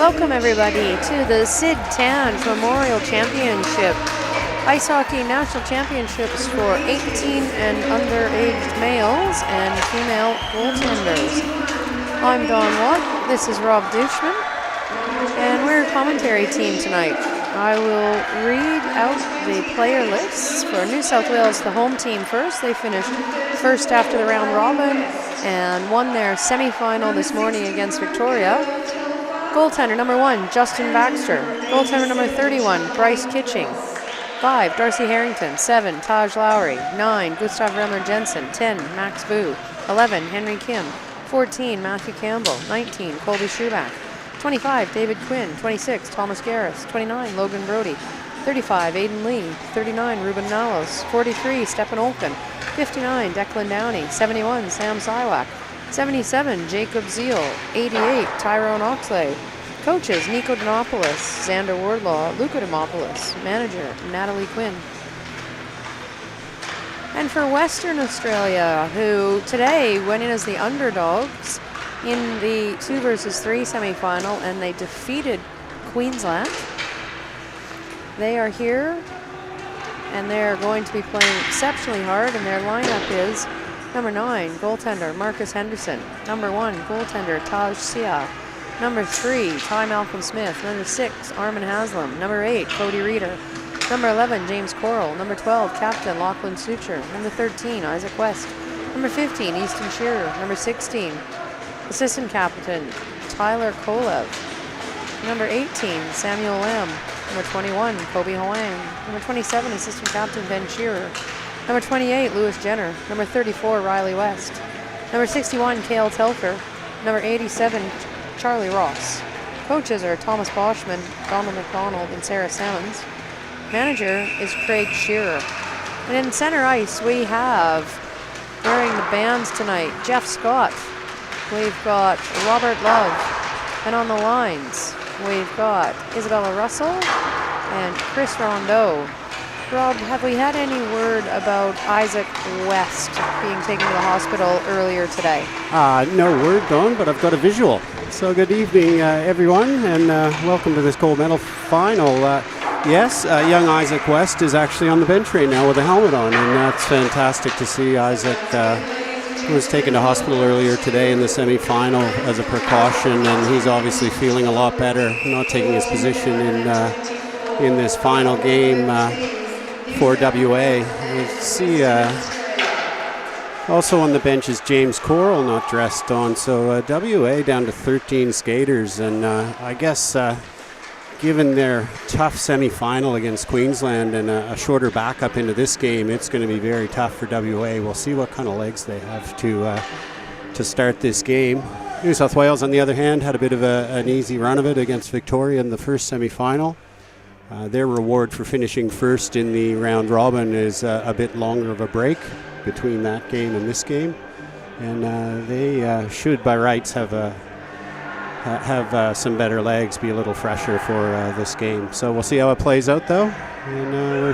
Welcome everybody to the Sid Tange Memorial Championship. Ice Hockey National Championships for 18 and underage males and female goaltenders. I'm Dawn Watt, this is Rob Dushman, and we're a commentary team tonight. I will read out the player lists for New South Wales, the home team first. They finished first after the round robin and won their semi-final this morning against Victoria. Goaltender number 1, Justin Baxter. Goaltender number 31, Bryce Kitching. 5, Darcy Harrington. 7, Taj Lowry. 9, Gustav Remler-Jensen. 10, Max Boo. 11, Henry Kim. 14, Matthew Campbell. 19, Colby Schuback. 25, David Quinn. 26, Thomas Garris. 29, Logan Brody. 35, Aiden Lee. 39, Ruben Nalos. 43, Stephen Olkin. 59, Declan Downey. 71, Sam Siwak. 77, Jacob Zeal. 88, Tyrone Oxlade. Coaches, Nico Demopoulos, Xander Wardlaw, Luca Demopoulos. Manager, Natalie Quinn. And for Western Australia, who today went in as the underdogs in the 2 versus 3 semi-final, and they defeated Queensland. They are here, and they're going to be playing exceptionally hard, and their lineup is number 9, goaltender Marcus Henderson. Number 1, goaltender Taj Sia. Number 3, Ty Malcolm Smith. Number 6, Armin Haslam. Number 8, Cody Reeder. Number 11, James Coral. Number 12, captain Lachlan Suture. Number 13, Isaac West. Number 15, Easton Shearer. Number 16, assistant captain Tyler Kolev. Number 18, Samuel Lamb. Number 21, Kobe Hoang. Number 27, assistant captain Ben Shearer. Number 28, Lewis Jenner. Number 34, Riley West. Number 61, Cale Telfer. Number 87, Charlie Ross. Coaches are Thomas Boschman, Donald McDonald, and Sarah Simmons. Manager is Craig Shearer. And in center ice, we have, wearing the bands tonight, Jeff Scott. We've got Robert Love. And on the lines, we've got Isabella Russell and Chris Rondeau. Rob, have we had any word about Isaac West being taken to the hospital earlier today? No word, Dawn, but I've got a visual. So good evening, everyone, and welcome to this gold medal final. Yes, young Isaac West is actually on the bench right now with a helmet on, and that's fantastic to see. Isaac was taken to hospital earlier today in the semi-final as a precaution, and he's obviously feeling a lot better, not taking his position in this final game for WA. You see also on the bench is James Coral, not dressed on. So WA down to 13 skaters, and I guess given their tough semi-final against Queensland and a shorter backup into this game, it's going to be very tough for WA. We'll see what kind of legs they have to start this game. New South Wales, on the other hand, had a bit of an easy run of it against Victoria in the first semi-final. Their reward for finishing first in the round robin is a bit longer of a break between that game and this game, and they should by rights have some better legs, be a little fresher for this game. So we'll see how it plays out, though, and we'll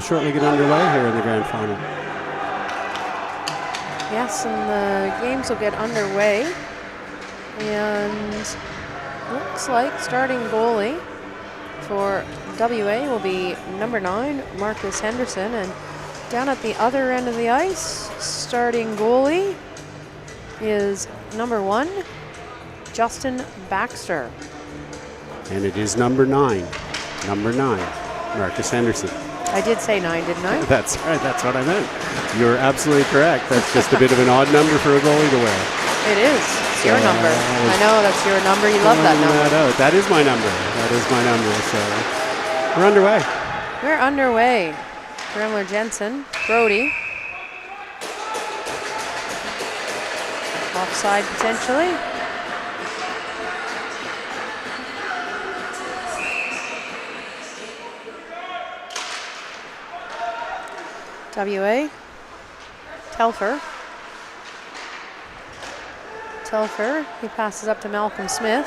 shortly get underway here in the grand final. Yes, and the games will get underway, and looks like starting goalie for WA will be number 9, Marcus Henderson, and down at the other end of the ice, starting goalie is number 1, Justin Baxter. And it is number 9, Marcus Henderson. I did say 9, didn't I? That's right, that's what I meant. You're absolutely correct. That's just a bit of an odd number for a goalie to wear. It is. It's your number. I know that's your number. You love that number. That is my number. That is my number. So we're underway. We're underway. Remler Jensen, Brody. Offside potentially. WA. Telfer, he passes up to Malcolm Smith.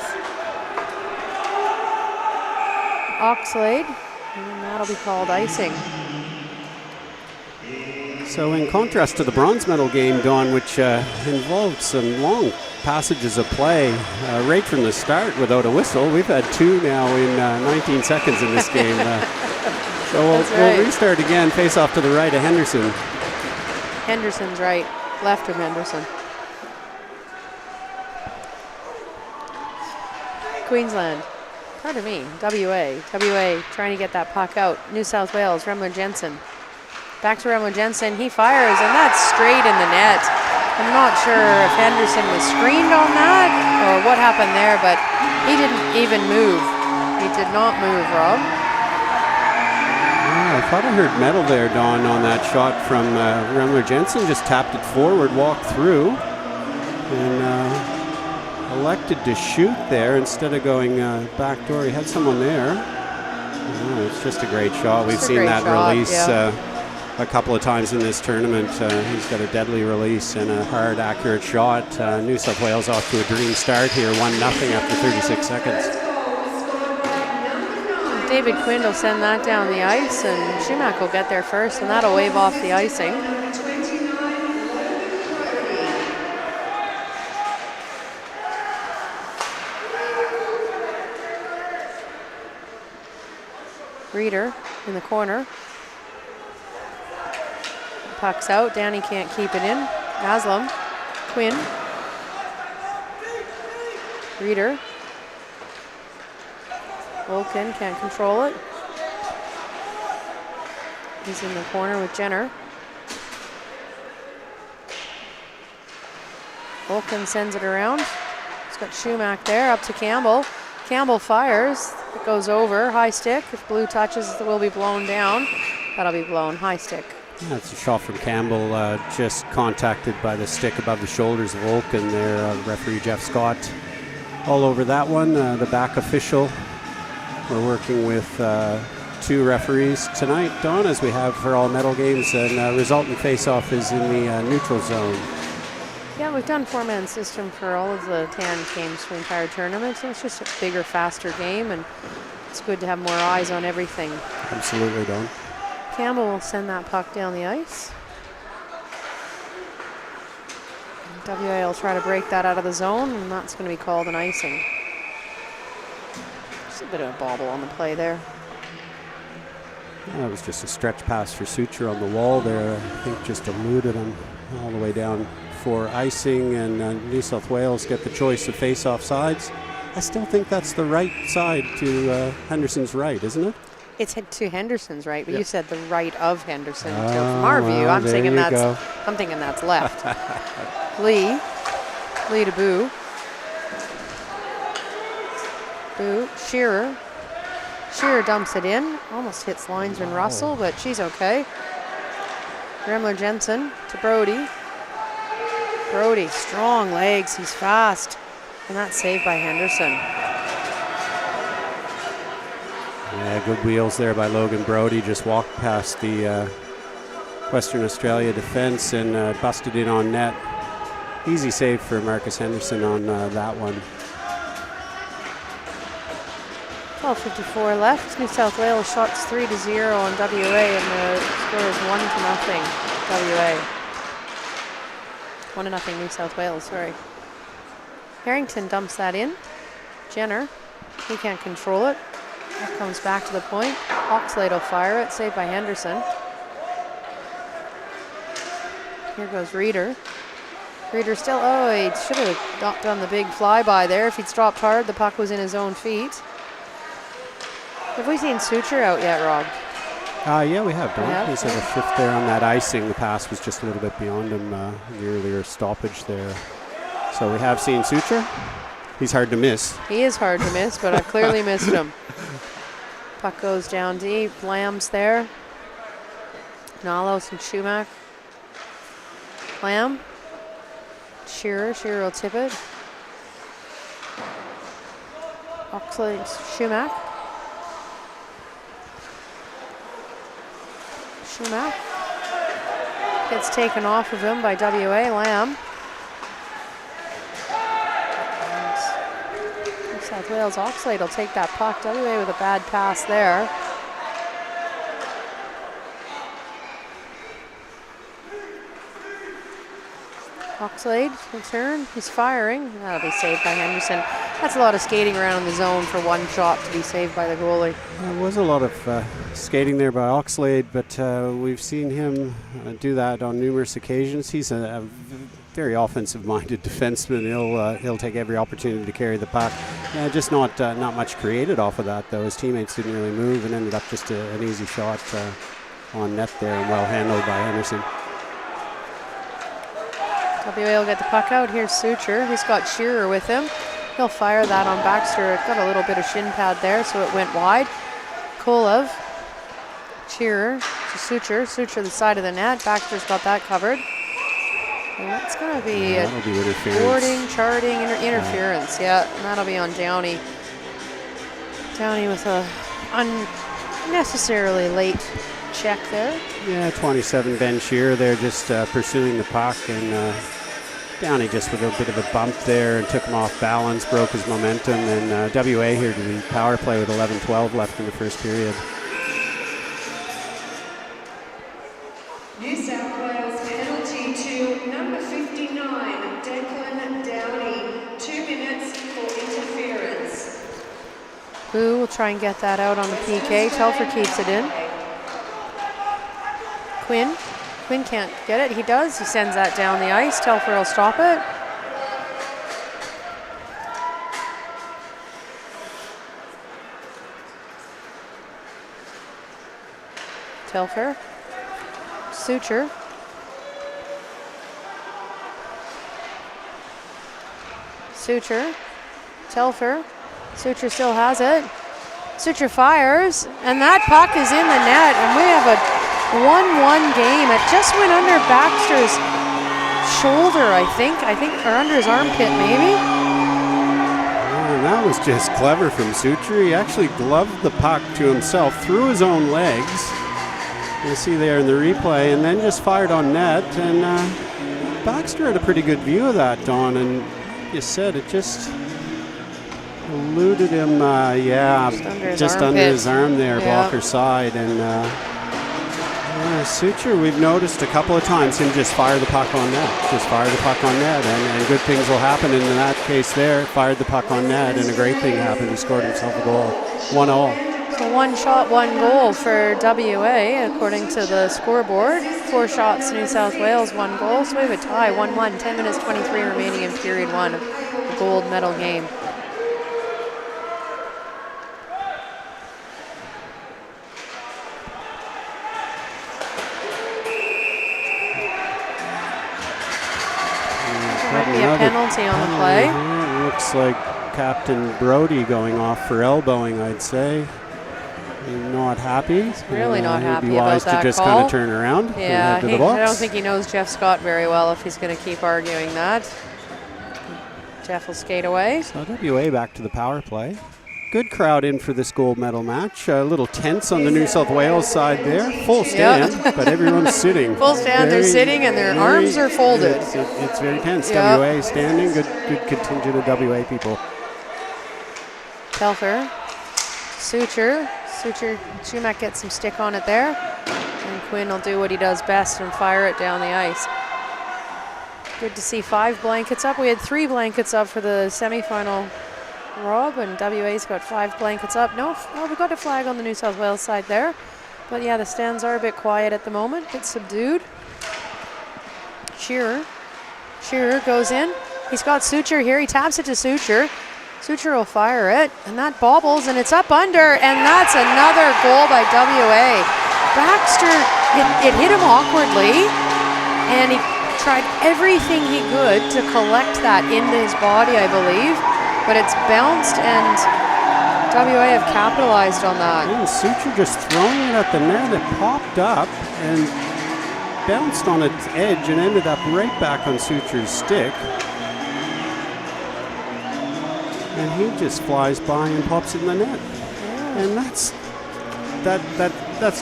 Oxlade, and that'll be called icing. So in contrast to the bronze medal game, Dawn, which involved some long passages of play right from the start without a whistle, we've had 2 now in 19 seconds in this game. So we'll restart again. Face off to the right of Henderson. Henderson's right, left of Henderson. Queensland, pardon me, WA trying to get that puck out. New South Wales, Remler Jensen. Back to Remler Jensen, he fires, and that's straight in the net. I'm not sure if Henderson was screened on that or what happened there, but he didn't even move. He did not move, Rob. I thought I heard metal there, Dawn, on that shot from Remler Jensen. Just tapped it forward, walked through, and elected to shoot there instead of going back door. He had someone there. Oh, it's just a great shot. We've seen that release a couple of times in this tournament. He's got a deadly release and a hard, accurate shot. New South Wales off to a dream start here, 1-0 after 36 seconds. David Quinn will send that down the ice, and Schumacher will get there first, and that'll wave off the icing. Reeder in the corner. Puck's out. Danny can't keep it in. Aslam. Quinn. Reeder. Volkin can't control it. He's in the corner with Jenner. Volkin sends it around. He's got Schumacher there, up to Campbell. Campbell fires. It goes over. High stick. If blue touches, it will be blown down. That'll be blown. High stick. That's a shot from Campbell, just contacted by the stick above the shoulders of Volkin there. Referee Jeff Scott all over that one. The back official. We're working with 2 referees tonight, Dawn, as we have for all medal games, and resultant face-off is in the neutral zone. Yeah, we've done 4-man system for all of the Tange games for the entire tournament, so it's just a bigger, faster game, and it's good to have more eyes on everything. Absolutely, Dawn. Campbell will send that puck down the ice. WA will try to break that out of the zone, and that's going to be called an icing. Just a bit of a bobble on the play there. That was just a stretch pass for Suture on the wall there. I think just eluded him all the way down for icing, and New South Wales get the choice of face-off sides. I still think that's the right side to Henderson's right, isn't it? It's to Henderson's right, but you said the right of Henderson. So from our view, I'm thinking that's left. Lee to Boo. Boo, Shearer. Shearer dumps it in. Almost hits linesman Russell, but she's okay. Remler Jensen to Brody. Brody, strong legs, he's fast. And that's saved by Henderson. Yeah, good wheels there by Logan Brody. Just walked past the Western Australia defense and busted in on net. Easy save for Marcus Henderson on that one. 12:54 left. New South Wales shots 3-0 on WA, and the score is 1-0 WA. 1-0 New South Wales, sorry. Harrington dumps that in. Jenner, he can't control it. That comes back to the point. Oxlade will fire it, saved by Henderson. Here goes Reeder. Reeder still, he should have not done the big flyby there. If he'd stopped hard, the puck was in his own feet. Have we seen Suture out yet, Rob? Yeah, we have done. He's had a shift there on that icing. The pass was just a little bit beyond him, the earlier stoppage there. So we have seen Suture. He's hard to miss. He is hard to miss, but I've clearly missed him. Puck goes down deep. Lamb's there. Nalos and Schumacher. Lamb. Shearer will tip it. Oxley, Schumacher. Schumacher gets taken off of him by WA. Lamb. And South Wales Oxlade will take that puck. WA with a bad pass there. Oxlade will turn. He's firing. That'll be saved by Henderson. That's a lot of skating around in the zone for one shot to be saved by the goalie. There was a lot of skating there by Oxlade, but we've seen him do that on numerous occasions. He's a very offensive-minded defenseman. He'll take every opportunity to carry the puck. Just not much created off of that, though. His teammates didn't really move and ended up just an easy shot on net there and well handled by Henderson. WA will get the puck out. Here's Sucher. He's got Shearer with him. He'll fire that on Baxter. It got a little bit of shin pad there, so it went wide. Kolov, Shearer to Sucher. Sucher the side of the net. Baxter's got that covered. And that's going to be a boarding, charting, interference. Yeah, and that'll be on Downey. Downey with a unnecessarily late check there. Yeah, 27 Ben Shearer there just pursuing the puck, and Downey just with a bit of a bump there and took him off balance, broke his momentum, and WA here to the power play with 11-12 left in the first period. New South Wales penalty to number 59, Declan Downey. 2 minutes for interference. Boo will try and get that out on the PK. Telfer keeps it in. Quinn can't get it. He does. He sends that down the ice. Telfer will stop it. Telfer. Sucher. Sucher. Telfer. Sucher still has it. Sucher fires, and that puck is in the net, and we have a 1-1 game. It just went under Baxter's shoulder, I think, or under his armpit, maybe. And that was just clever from Sucher. He actually gloved the puck to himself through his own legs. You see there in the replay, and then just fired on net. And Baxter had a pretty good view of that, Don, and you said it just eluded him, just under his arm there, blocker side. And Sucher, we've noticed a couple of times him just fire the puck on net, and good things will happen. And in that case there, fired the puck on net, and a great thing happened. He scored himself a goal, 1-0. So 1 shot, 1 goal for WA, according to the scoreboard. 4 shots, New South Wales, 1 goal. So we have a tie, 1-1, 10 minutes 23 remaining in period 1 of the gold medal game. Might be a penalty on the play. It looks like Captain Brody going off for elbowing, I'd say. Not happy. He's really not happy about that. He'd be wise to just kind of turn around and head to the box. I don't think he knows Jeff Scott very well if he's going to keep arguing that. Jeff will skate away. So WA back to the power play. Good crowd in for this gold medal match. A little tense on the New South Wales side there. Full stand, but everyone's sitting. Full stand, they're sitting and their arms are folded. It's very tense. WA standing. Good contingent of WA people. Telfer. Sucher. Chumak gets some stick on it there. And Quinn will do what he does best and fire it down the ice. Good to see 5 blankets up. We had 3 blankets up for the semifinal, Rob, and WA's got 5 blankets up. No, we got a flag on the New South Wales side there. But yeah, the stands are a bit quiet at the moment, a bit subdued. Shearer goes in. He's got Sucher here. He taps it to Sucher. Sucher will fire it, and that bobbles, and it's up under, and that's another goal by WA. Baxter, it hit him awkwardly, and he tried everything he could to collect that into his body, I believe, but it's bounced, and WA have capitalized on that. And Sucher just throwing it at the net. It popped up and bounced on its edge and ended up right back on Sucher's stick. And he just flies by and pops it in the net. Yeah. And that's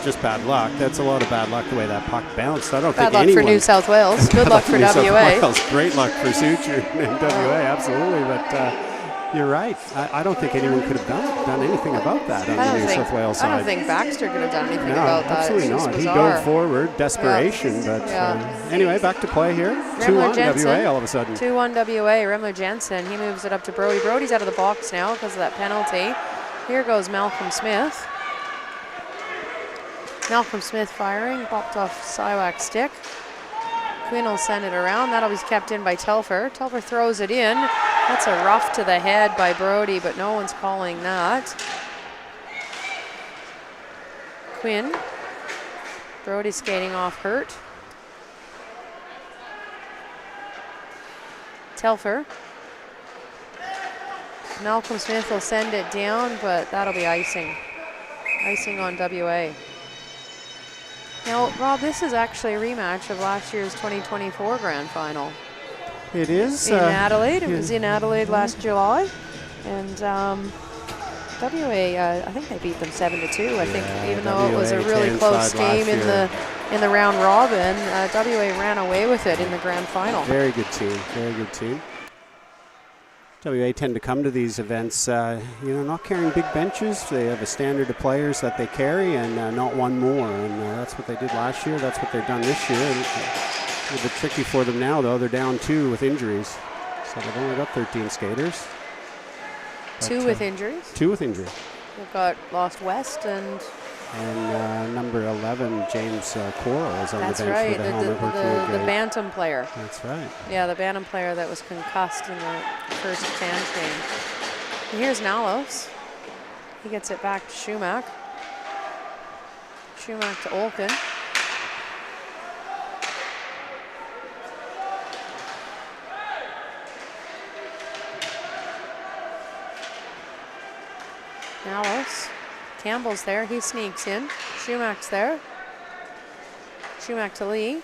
just bad luck. That's a lot of bad luck the way that puck bounced. I don't think anyone... Bad luck for New South Wales. Good luck for WA. Great luck for Sucher and WA, absolutely. But You're right. I don't think anyone could have done anything about that on the New South Wales side. I don't think Baxter could have done anything No, about that. absolutely It's just not. He bizarre. dove forward, desperation. But anyway, back to play here. 2-1 WA all of a sudden. 2-1 WA. Remler Jensen, he moves it up to Brody. Brody's out of the box now because of that penalty. Here goes Malcolm Smith. Malcolm Smith firing, popped off Siwak's stick. Quinn will send it around. That'll be kept in by Telfer. Telfer throws it in. That's a rough to the head by Brody, but no one's calling that. Quinn. Brody skating off hurt. Telfer. Malcolm Smith will send it down, but that'll be icing. Icing on WA. Now, Rob, this is actually a rematch of last year's 2024 Grand Final. It is. In Adelaide. It was in Adelaide last July. And WA, I think they beat them 7-2. I think even though it was a really close game in the round robin, WA ran away with it in the Grand Final. Very good team. Very good team. WA tend to come to these events, not carrying big benches. They have a standard of players that they carry and not one more. And that's what they did last year. That's what they've done this year. And it's a little bit tricky for them now, though. They're down 2 with injuries. So they've only got 13 skaters. But, 2 with injuries? 2 with injury. They've got Lost West and number 11, James Coral, is on the bench right. for the helmet working with the bantam player. That's right. Yeah, the bantam player that was concussed in the first Tange game. And here's Nalos. He gets it back to Schumack. Schumack to Olken. Nalos. Campbell's there, he sneaks in. Schumack's there. Schumack to Lee.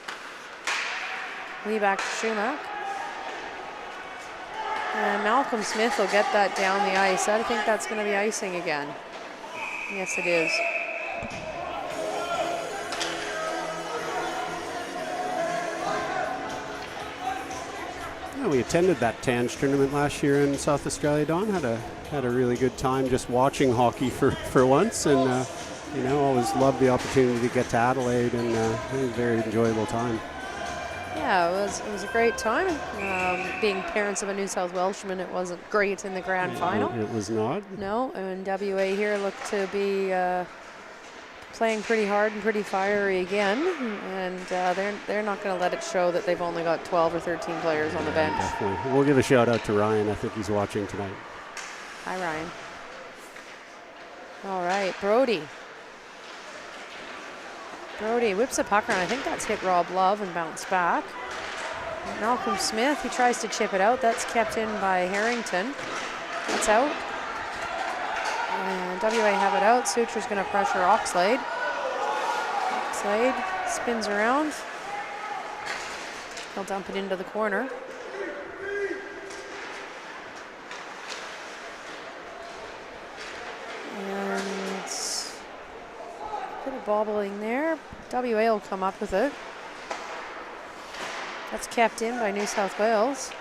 Lee back to Schumack. And Malcolm Smith will get that down the ice. I think that's going to be icing again. Yes, it is. Yeah, we attended that Tange tournament last year in South Australia, Don. Had a really good time just watching hockey for once, and always loved the opportunity to get to Adelaide, and it was a very enjoyable time. Yeah, it was a great time. Being parents of a New South Welshman, it wasn't great in the grand final. It was not. No, and WA here looked to be playing pretty hard and pretty fiery again, and they're not going to let it show that they've only got 12 or 13 players on the bench. Definitely. We'll give a shout out to Ryan. I think he's watching tonight. Hi, Ryan. All right, Brody. Brody whips a puck around. I think that's hit Rob Love and bounced back. Malcolm Smith, he tries to chip it out. That's kept in by Harrington. That's out. And WA have it out. Suture's going to pressure Oxlade. Oxlade spins around. He'll dump it into the corner. And a bit of bobbling there. WA will come up with it. That's kept in by New South Wales.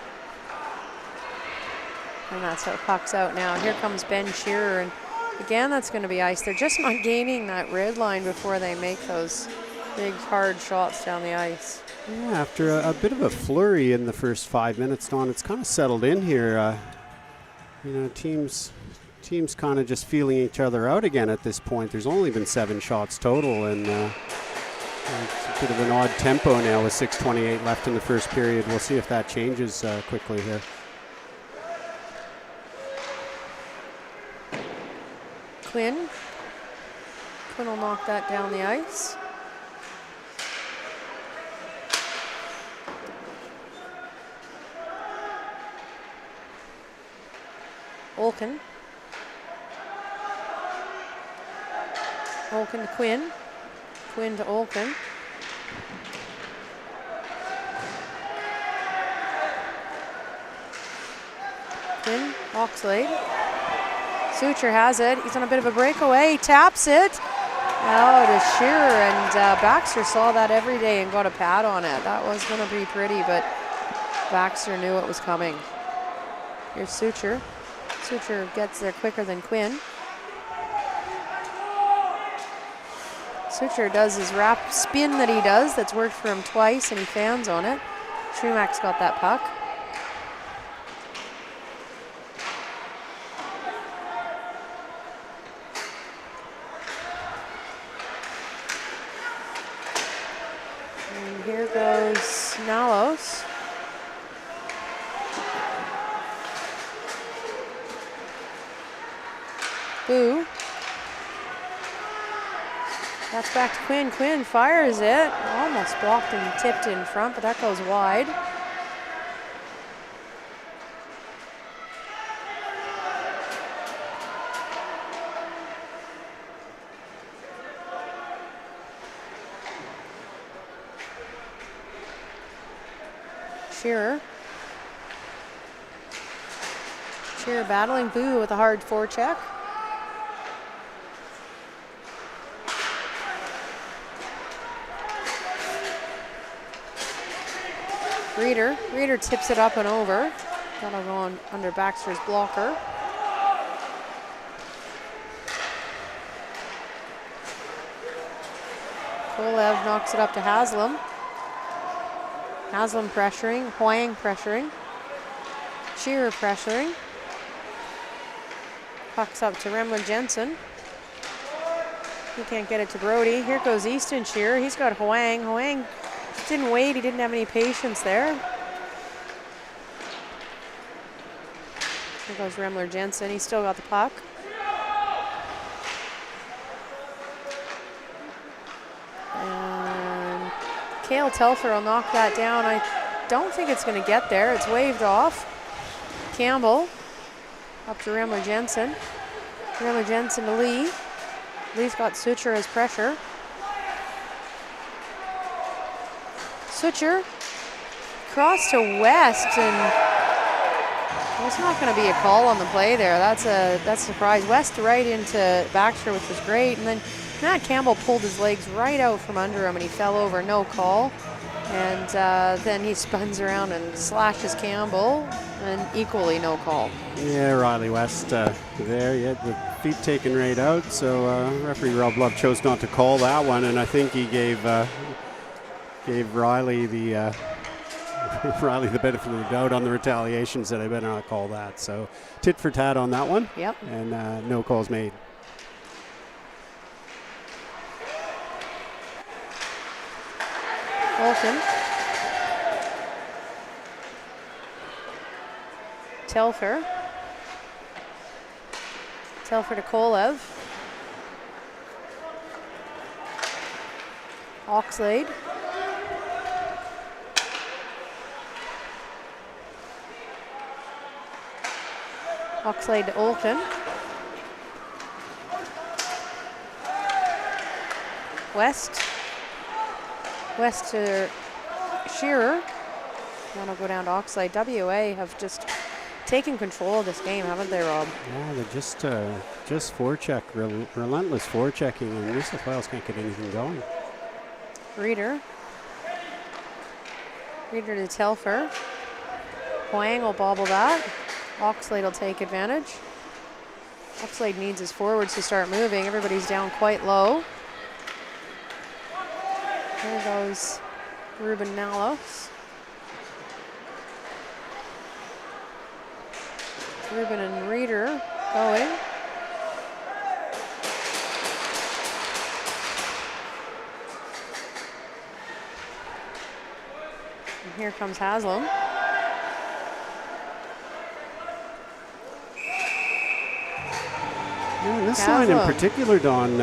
And that's how it pucks out now. Here comes Ben Shearer, and again, that's going to be ice. They're just not gaining that red line before they make those big, hard shots down the ice. Yeah, after a bit of a flurry in the first 5 minutes, Don, it's kind of settled in here. Teams kind of just feeling each other out again at this point. There's only been 7 shots total, and it's a bit of an odd tempo now with 6:28 left in the first period. We'll see if that changes quickly here. Quinn will knock that down the ice. Olken. Olken to Quinn. Quinn to Olken. Quinn, Oxlade. Suture has it. He's on a bit of a breakaway. He taps it. Oh, to Shearer, and Baxter saw that every day and got a pad on it. That was going to be pretty, but Baxter knew it was coming. Here's Suture. Suture gets there quicker than Quinn. Suture does his wrap spin that he does. That's worked for him twice, and he fans on it. Schumach's got that puck. And here goes Nalos. Boo. That's back to Quinn. Quinn fires it. Almost blocked and tipped in front, but that goes wide. Shearer. Shearer battling Boo with a hard forecheck. Reeder tips it up and over. That'll go on under Baxter's blocker. Kolev knocks it up to Haslam. Haslam pressuring, Huang pressuring. Shearer pressuring. Puck's up to Remler Jensen. He can't get it to Brody. Here goes Easton Shearer. He's got Huang. Huang didn't wait. He didn't have any patience there. Here goes Remler Jensen. He's still got the puck. And Cale Telfer will knock that down. I don't think it's going to get there. It's waved off. Campbell up to Remler Jensen. Remler Jensen to Lee. Lee's got Suture as pressure. Suture cross to West, and there's not going to be a call on the play there. That's a surprise. West right into Baxter, which was great, and then Matt Campbell pulled his legs right out from under him, and he fell over. No call, and then he spins around and slashes Campbell, and equally no call. Yeah, Riley West there. He had the feet taken right out, so referee Rob Love chose not to call that one, and I think he gave Riley the Riley the benefit of the doubt on the retaliation, said I better not call that. So tit for tat on that one. Yep. And no calls made. Olsen. Telfer. Telfer to Kolev. Oxlade. Oxlade to Olsen. West. West to Shearer. That'll go down to Oxlade. WA have just taken control of this game, haven't they, Rob? Yeah, they're just forecheck, relentless forechecking, and New South Wales can't get anything going. Reeder. Reeder to Telfer. Huang will bobble that. Oxlade will take advantage. Oxlade needs his forwards to start moving. Everybody's down quite low. There goes Ruben Nalos. Ruben and Reeder going. And here comes Haslam. Yeah, this line in particular, Don,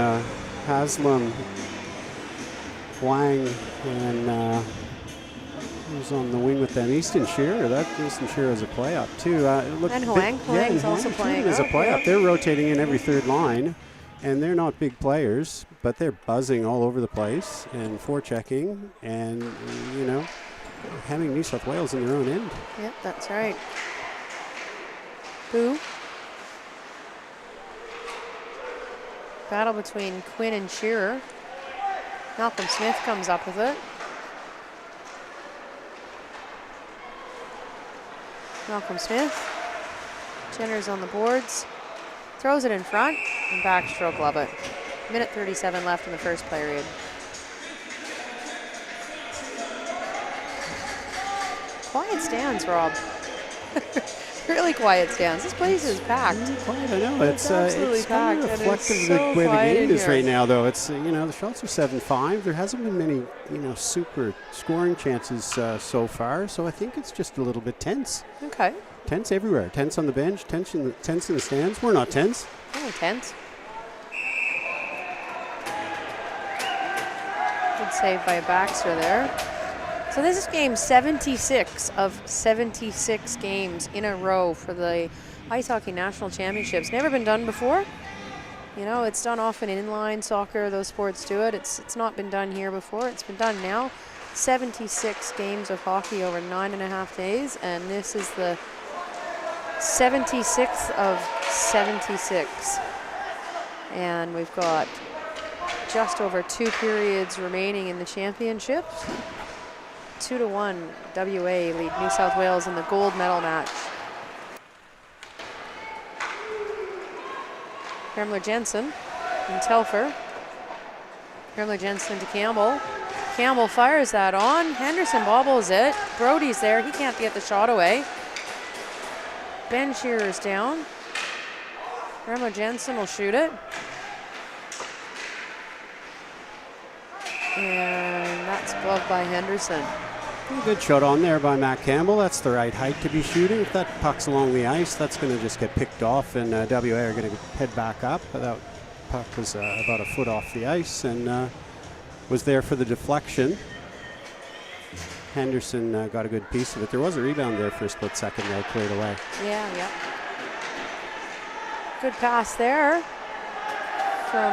Haslam, Huang, and who's on the wing with them? Easton Shearer. That Easton Shearer is a play-up too. And Huang. Huang's also playing. Is a play-up. They're rotating in every third line, and they're not big players, but they're buzzing all over the place and forechecking, and having New South Wales in their own end. Yep, that's right. Boo. Battle between Quinn and Shearer. Malcolm Smith comes up with it. Malcolm Smith Jenner's on the boards. Throws it in front and backstroke, love it. Minute 37 left in the first period. Quiet stands, Rob. Really quiet stands. This place is packed. Really quiet, I know. It's absolutely kind packed. of And reflective it's of the so way the quiet game in is here. right now, though. It's the shots are 7-5. There hasn't been many super scoring chances so far. So I think it's just a little bit tense. Okay. Tense everywhere. Tense on the bench. Tense in the stands. We're not tense. Oh, tense. Good save by Baxter there. So this is game 76 of 76 games in a row for the Ice Hockey National Championships. Never been done before. You know, it's done often in inline soccer. Those sports do it. It's not been done here before. It's been done now. 76 games of hockey over 9.5 days, and this is the 76th of 76. And we've got just over 2 periods remaining in the championship. 2-1, WA lead New South Wales in the gold medal match. Kremler-Jensen and Telfer. Kremler-Jensen to Campbell. Campbell fires that on. Henderson bobbles it. Brody's there. He can't get the shot away. Ben Shearer's down. Kremler-Jensen will shoot it. And that's gloved by Henderson. Good shot on there by Matt Campbell. That's the right height to be shooting. If that puck's along the ice, that's going to just get picked off, and WA are going to head back up. That puck was about a foot off the ice and was there for the deflection. Henderson got a good piece of it. There was a rebound there for a split second, though, cleared away. Yeah. Good pass there from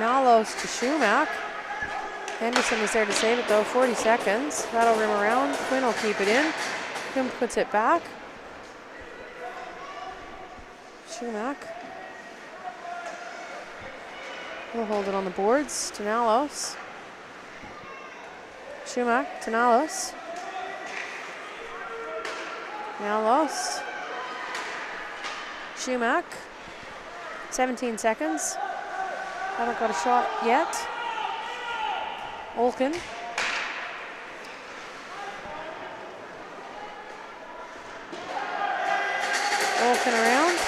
Nalos to Schumack. Henderson was there to save it, though. 40 seconds. That'll rim around. Quinn will keep it in. Quinn puts it back. Schumack will hold it on the boards to Nalos. Schumack to Nalos. Nalos. Schumack. 17 seconds. Haven't got a shot yet. Olkin. Olkin around.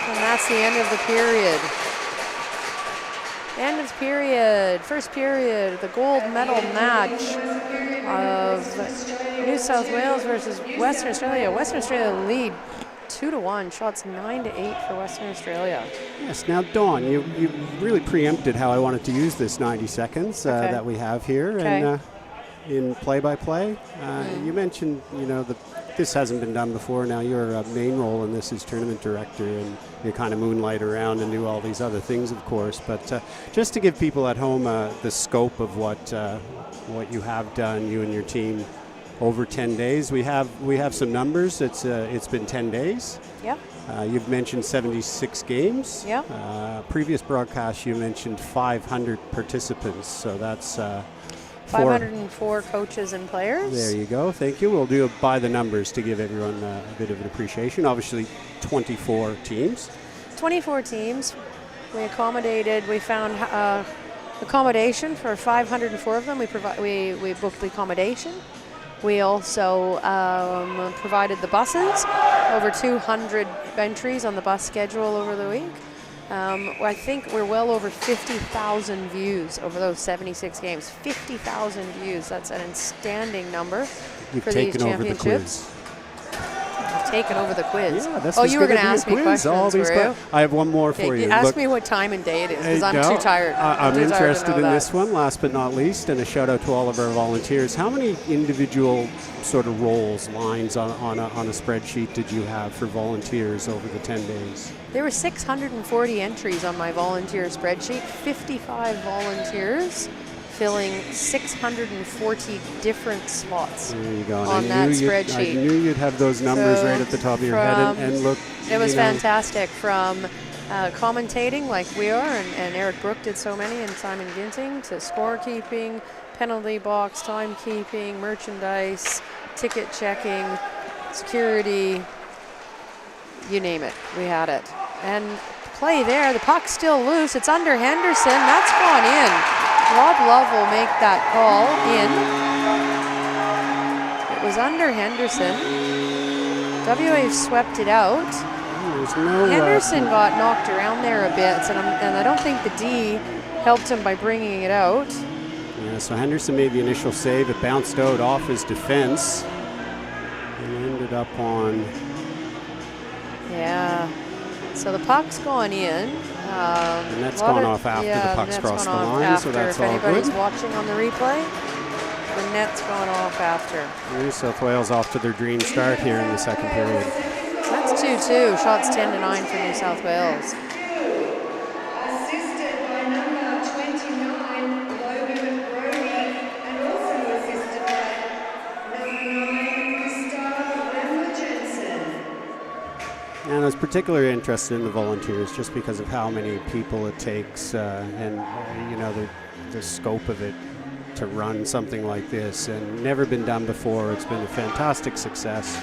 And that's the end of the period. End of period. First period, the gold medal match of New South Wales versus Western Australia. Western Australia lead 2-1, shots 9-8 for Western Australia. Yes, now Dawn, you really preempted how I wanted to use this 90 seconds that we have here. Okay. And in play-by-play, you mentioned, that this hasn't been done before. Now your main role in this is tournament director, and you kind of moonlight around and do all these other things, of course. But just to give people at home the scope of what you have done, you and your team, over 10 days. We have some numbers. It's been 10 days. Yep. You've mentioned 76 games. Yep. Previous broadcast, you mentioned 500 participants. So that's 504 coaches and players. There you go. Thank you. We'll do it by the numbers to give everyone a bit of an appreciation. Obviously, 24 teams. 24 teams. We found accommodation for 504 of them. We booked the accommodation. We also provided the buses, over 200 entries on the bus schedule over the week. I think we're well over 50,000 views over those 76 games. 50,000 views, that's an outstanding number for these championships. You've taken over the quiz. Yeah, you were going to ask me questions, were you? I have one more for you. Ask me what time and day it is, because I'm too tired. I'm interested in this one, last but not least, and a shout out to all of our volunteers. How many individual sort of roles, lines on a spreadsheet did you have for volunteers over the 10 days? There were 640 entries on my volunteer spreadsheet, 55 volunteers filling 640 different slots on that spreadsheet. I knew you'd have those numbers right at the top of your head, and look. It was fantastic, from commentating like we are, and Eric Brook did so many, and Simon Ginting, to scorekeeping, penalty box, timekeeping, merchandise, ticket checking, security, you name it, we had it. And play there, the puck's still loose, it's under Henderson, that's gone in. Rob Love will make that call in. It was under Henderson. WA swept it out. Henderson got knocked around there a bit, and I don't think the D helped him by bringing it out. Yeah, so Henderson made the initial save. It bounced out off his defense and ended up on... Yeah. So the puck's gone in. And that's gone off after the puck's crossed the line, so that's all good. If anybody's watching on the replay, the net's gone off after. New South Wales off to their dream start here in the second period. That's 2-2. Shots 10-9 for New South Wales. Assisted by number 29, Logan Brody, and also assisted by number 9, Gustav Lemmer-Jensen. And I was particularly interested in the Volunteers just because of how many people it takes and you know, the scope of it to run something like this, and never been done before. It's been a fantastic success.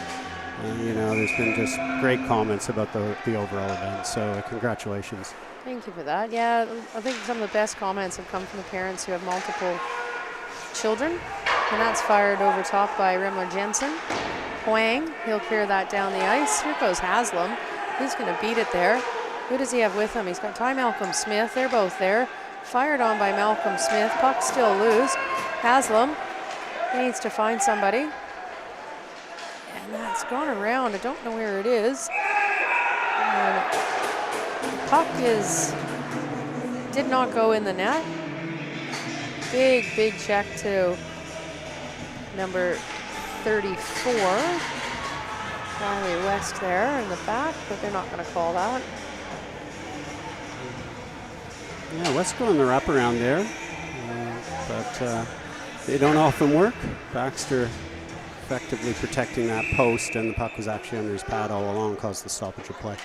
You know, there's been just great comments about the overall event, so congratulations. Thank you for that. Yeah, I think some of the best comments have come from the parents who have multiple children, and that's fired over top by Rimler Jensen. Huang, he'll clear that down the ice. Here goes Haslam. He's going to beat it there. Who does he have with him? He's got Ty Malcolm Smith. They're both there. Fired on by Malcolm Smith. Puck still loose. Haslam, he needs to find somebody. And that's gone around. I don't know where it is. Puck did not go in the net. Big check to number 34. Riley West there in the back, but they're not going to call that. Yeah, West going the wraparound there, but they don't often work. Baxter effectively protecting that post, and the puck was actually under his pad all along, caused the stoppage of play.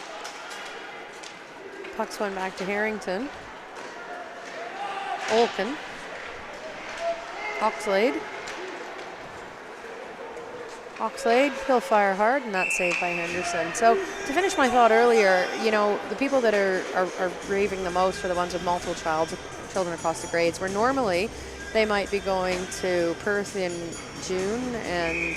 Puck's went back to Harrington. Olkin. Oxlade. He'll fire hard, and that's saved by Henderson. So to finish my thought earlier, you know, the people that are raving the most are the ones with multiple children across the grades, where normally they might be going to Perth in June and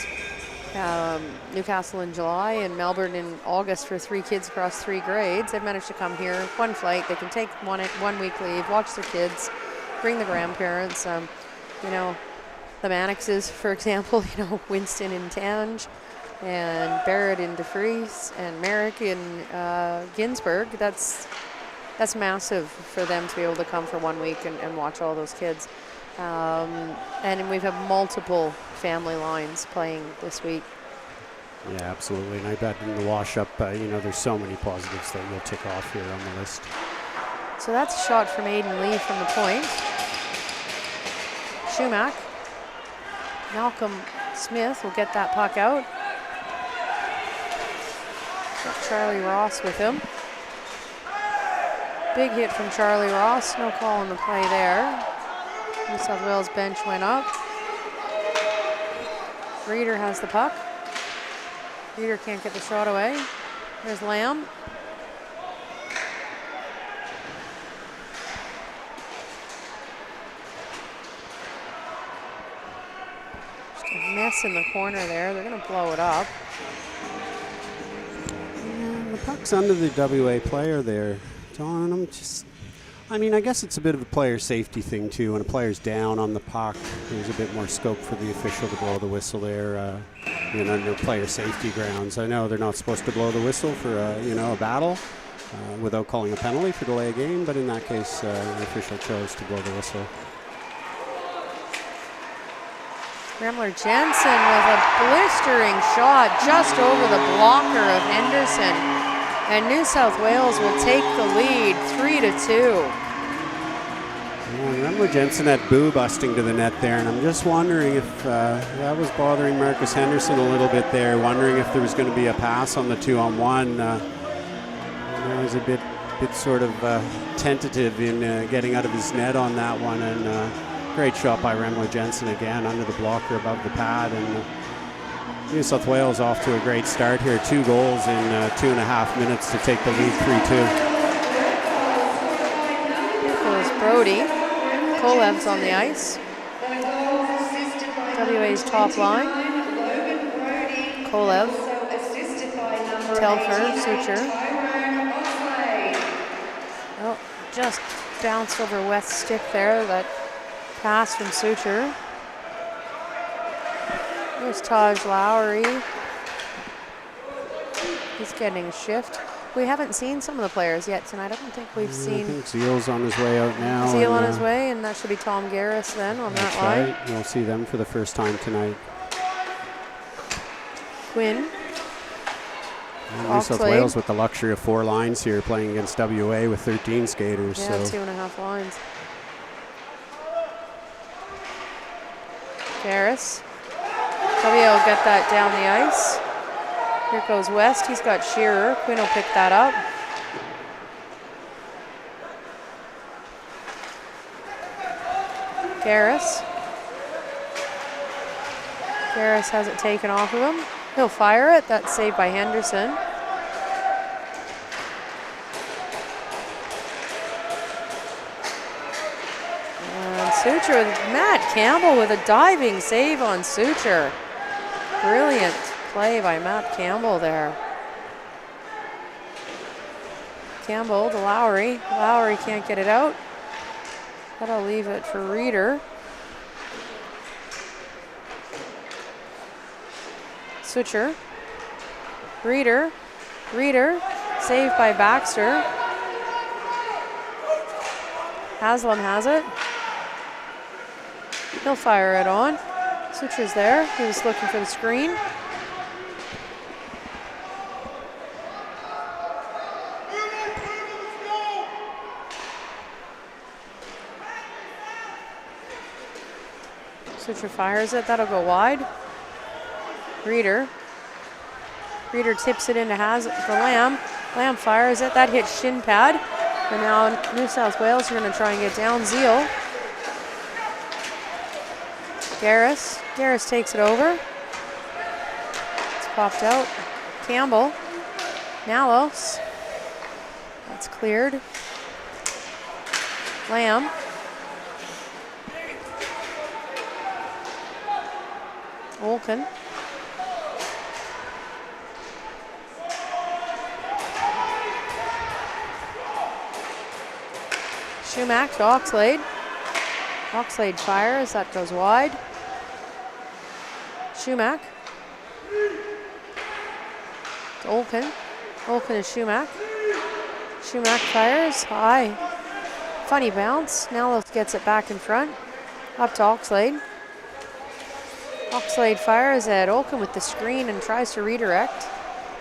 Newcastle in July and Melbourne in August for 3 kids across 3 grades. They've managed to come here, one flight. They can take one week leave, watch their kids, bring the grandparents. You know, the Mannixes, for example, you know, Winston in Tange and Barrett in DeFries and Merrick in Ginsburg. That's massive for them to be able to come for 1 week and watch all those kids. And we've had multiple family lines playing this week. Yeah, absolutely. And I bet in the wash-up, you know, there's so many positives that you'll tick off here on the list. So that's a shot from Aiden Lee from the point. Shumack. Malcolm Smith will get that puck out. Got Charlie Ross with him. Big hit from Charlie Ross. No call on the play there. New South Wales bench went up. Reeder has the puck. Reeder can't get the shot away. There's Lamb. Just a mess in the corner there. They're going to blow it up. Yeah, the puck's under the WA player there. Don, I mean, I guess it's a bit of a player safety thing too. When a player's down on the puck, there's a bit more scope for the official to blow the whistle there, you know, under player safety grounds. I know they're not supposed to blow the whistle for, you know, a battle without calling a penalty for delay of game, but in that case, the official chose to blow the whistle. Rimler Jensen with a blistering shot just over the blocker of Henderson. And New South Wales will take the lead 3-2. Remember Jensen had Boo busting to the net there, and I'm just wondering if that was bothering Marcus Henderson a little bit there, wondering if there was going to be a pass on the 2-on-1. He was a bit sort of tentative in getting out of his net on that one, and great shot by Remler Jensen again under the blocker above the pad. And New South Wales off to a great start here. 2 goals in 2.5 minutes to take the lead 3-2. Here goes Brody. Kolev's on the ice. WA's top line. Kolev. Telfer, Sucher. Oh, just bounced over West's stick there. That pass from Sucher. There's Taj Lowry. He's getting a shift. We haven't seen some of the players yet tonight. I don't think we've seen. I think Zeal's on his way out now. Zeal on his way, and that should be Tom Garris then on that line. Right. We'll see them for the first time tonight. Quinn. New South Wales with the luxury of 4 lines here, playing against WA with 13 skaters. Yeah, so 2.5 lines. Garris. WA will get that down the ice. Here goes West. He's got Shearer. Quinn will pick that up. Garris. Garris has it taken off of him. He'll fire it. That's saved by Henderson. And Sucher with Matt Campbell with a diving save on Sucher. Brilliant play by Matt Campbell there. Campbell to Lowry. Lowry can't get it out. That'll leave it for Reeder. Sucher. Reeder. Reeder. Saved by Baxter. Haslam has it. He'll fire it on. Sucher's there. He was looking for the screen. Sucher fires it. That'll go wide. Reeder. Reeder tips it into Lamb. Lamb fires it. That hits shin pad. And now New South Wales are going to try and get down. Zeal. Garris. Garris takes it over. It's popped out. Campbell. Nalos. That's cleared. Lamb. Olken. Schumack to Oxlade. Oxlade fires. That goes wide. Schumack. To Olken. Olken to Schumack. Schumack fires. High. Funny bounce. Nalos gets it back in front. Up to Oxlade. Oxlade fires at Olken with the screen and tries to redirect.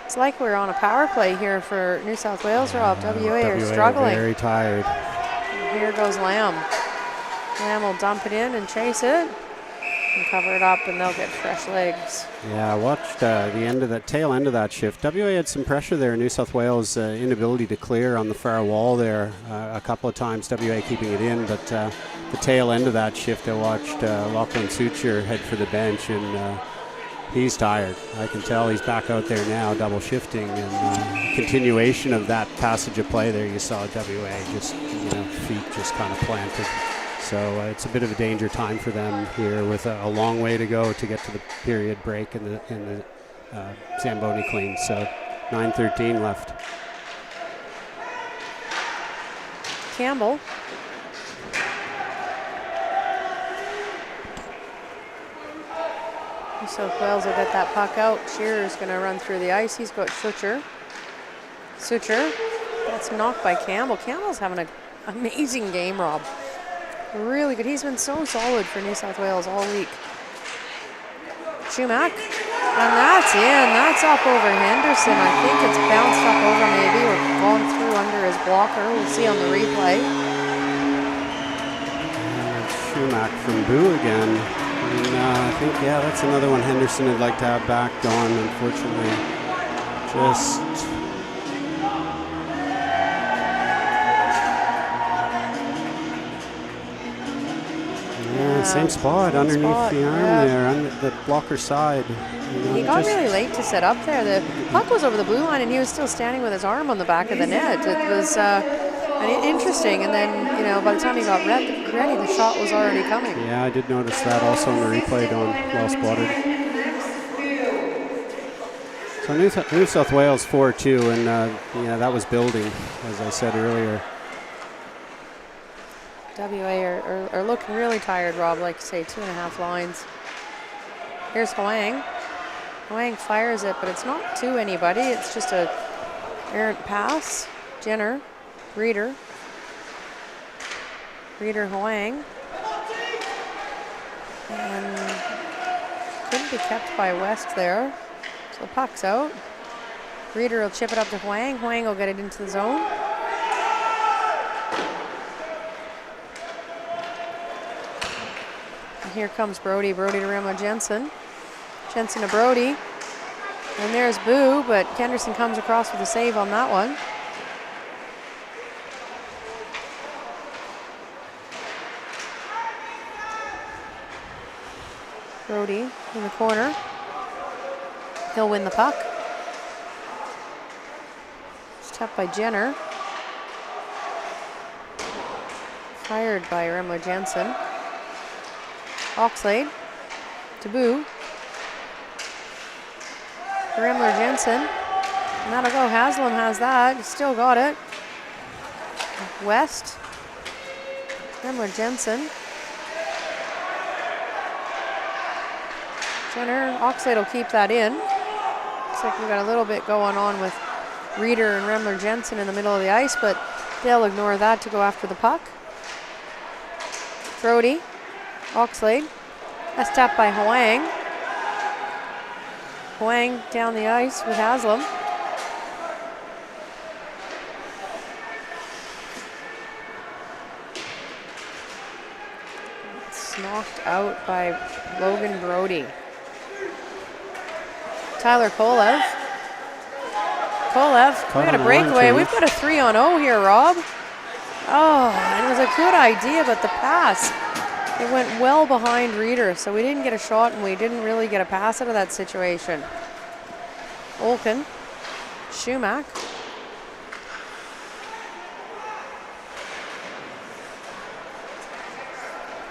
It's like we're on a power play here for New South Wales, Rob. WA are struggling. Very tired. And here goes Lamb. Lamb will dump it in and chase it and cover it up, and they'll get fresh legs. Yeah, I watched the tail end of that shift. WA had some pressure there. New South Wales' inability to clear on the far wall there a couple of times. WA keeping it in, but the tail end of that shift, I watched Lachlan Sucher head for the bench, and he's tired. I can tell he's back out there now, double shifting, and continuation of that passage of play there. You saw WA just, feet just kind of planted. So it's a bit of a danger time for them here with a long way to go to get to the period break in the Zamboni clean. So 9:13 left. Campbell. New South Wales will get that puck out. Shearer's going to run through the ice. He's got Sucher. Sucher. That's knocked by Campbell. Campbell's having an amazing game, Rob. Really good. He's been so solid for New South Wales all week. Schumack. And that's in. That's up over Henderson. I think it's bounced up over maybe or gone through under his blocker. We'll see on the replay. Schumack from Boo again. And I think, that's another one Henderson would like to have back on. Unfortunately, just... same spot underneath spot, the arm yeah. there, under the blocker side. You know, He got just- really late to set up there. The puck was over the blue line, and he was still standing with his arm on the back of the net. It was interesting. And then, by the time he got ready, the shot was already coming. Yeah, I did notice that also in the replay, Don. Well spotted. So New South Wales 4-2, and that was building, as I said earlier. WA are looking really tired, Rob, like say 2.5 lines. Here's Huang. Huang fires it, but it's not to anybody. It's just a errant pass. Jenner, Reeder, Huang. And couldn't be kept by West there. So the puck's out. Reeder will chip it up to Huang. Huang will get it into the zone. And here comes Brody. Brody to Remo Jensen. Jensen to Brody. And there's Boo, but Henderson comes across with a save on that one. Brody in the corner. He'll win the puck. It's tapped by Jenner. Fired by Remo Jensen. Oxlade to Boo. Remler Jensen. And that'll go. Haslam has that. He's still got it. West. Remler Jensen. Jenner. Oxlade will keep that in. Looks like we've got a little bit going on with Reeder and Remler Jensen in the middle of the ice, but they'll ignore that to go after the puck. Brody. Oxlade. That's tapped by Huang. Huang down the ice with Haslam. It's knocked out by Logan Brody. Tyler Kolev. We got a breakaway. We've got a 3-on-0 here, Rob. Oh, and it was a good idea, but the pass, it went well behind Reeder, so we didn't get a shot and we didn't really get a pass out of that situation. Olkin, Schumack.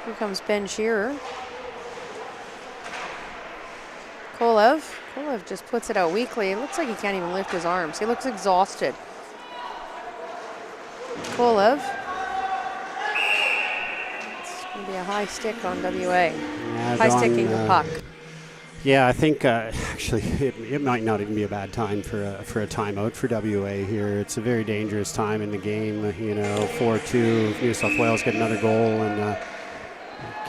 Here comes Ben Shearer. Kolev just puts it out weakly. It looks like he can't even lift his arms. He looks exhausted. Kolev. Going to be a high stick on WA. Yeah, high sticking the puck. Yeah, I think actually it might not even be a bad time for a timeout for WA here. It's a very dangerous time in the game. 4-2. New South Wales get another goal, and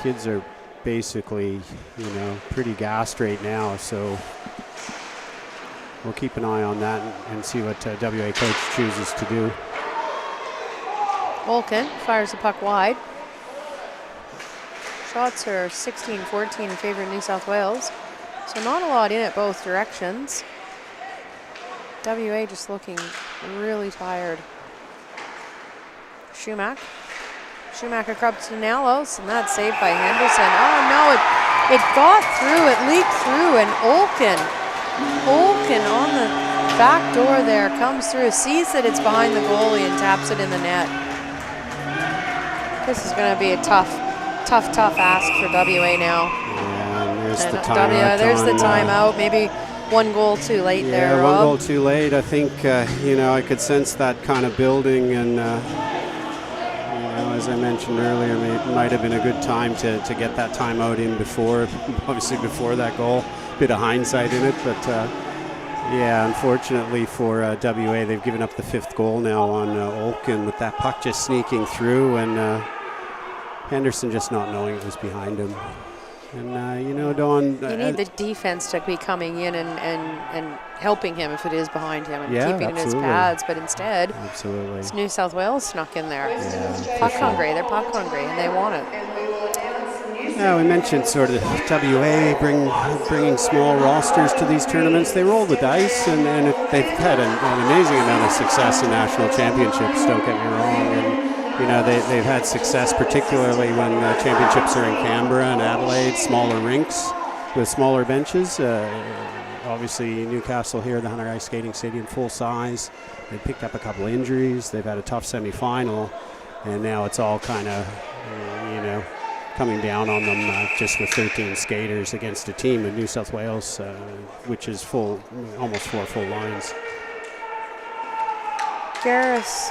kids are basically pretty gassed right now. So we'll keep an eye on that and see what WA coach chooses to do. Olkin fires the puck wide. Shots are 16-14 in favor of New South Wales. So not a lot in it both directions. WA just looking really tired. Schumacher across to Nalos, and that's saved by Henderson. Oh no, it got through, it leaked through, and Olkin on the back door there comes through, sees that it's behind the goalie and taps it in the net. This is going to be a tough ask for WA now. Yeah, and there's the timeout. There's the timeout. Maybe one goal too late there, Rob. Yeah, one goal too late. I think, I could sense that kind of building, and, as I mentioned earlier, it might have been a good time to get that timeout in before that goal. Bit of hindsight in it, but, unfortunately for WA, they've given up the 5th goal now on Olkin, with that puck just sneaking through, and Henderson just not knowing it was behind him. And, Don... You need the defense to be coming in and helping him if it is behind him and keeping it in his pads, but instead, it's New South Wales snuck in there. Yeah, puck hungry, they're puck hungry, and they want it. Yeah, we mentioned sort of WA bringing small rosters to these tournaments. They roll the dice, and they've had an amazing amount of success in national championships, don't get me wrong. And you know, they've had success, particularly when championships are in Canberra and Adelaide, smaller rinks with smaller benches. Obviously, Newcastle here, the Hunter Ice Skating Stadium, full size. They picked up a couple injuries. They've had a tough semi-final, and now it's all kind of, you know, coming down on them just with 13 skaters against a team in New South Wales, which is full, almost 4 full lines. Garris,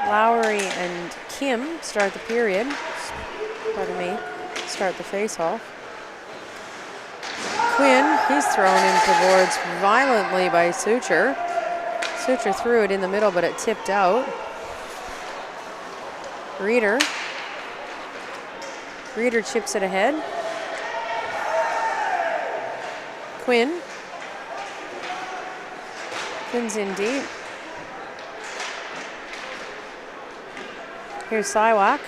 Lowry, and Kim start the period. Pardon me. Start the face-off. Quinn, he's thrown into boards violently by Suture. Suture threw it in the middle, but it tipped out. Reeder chips it ahead. Quinn's in deep. Here's Siwak.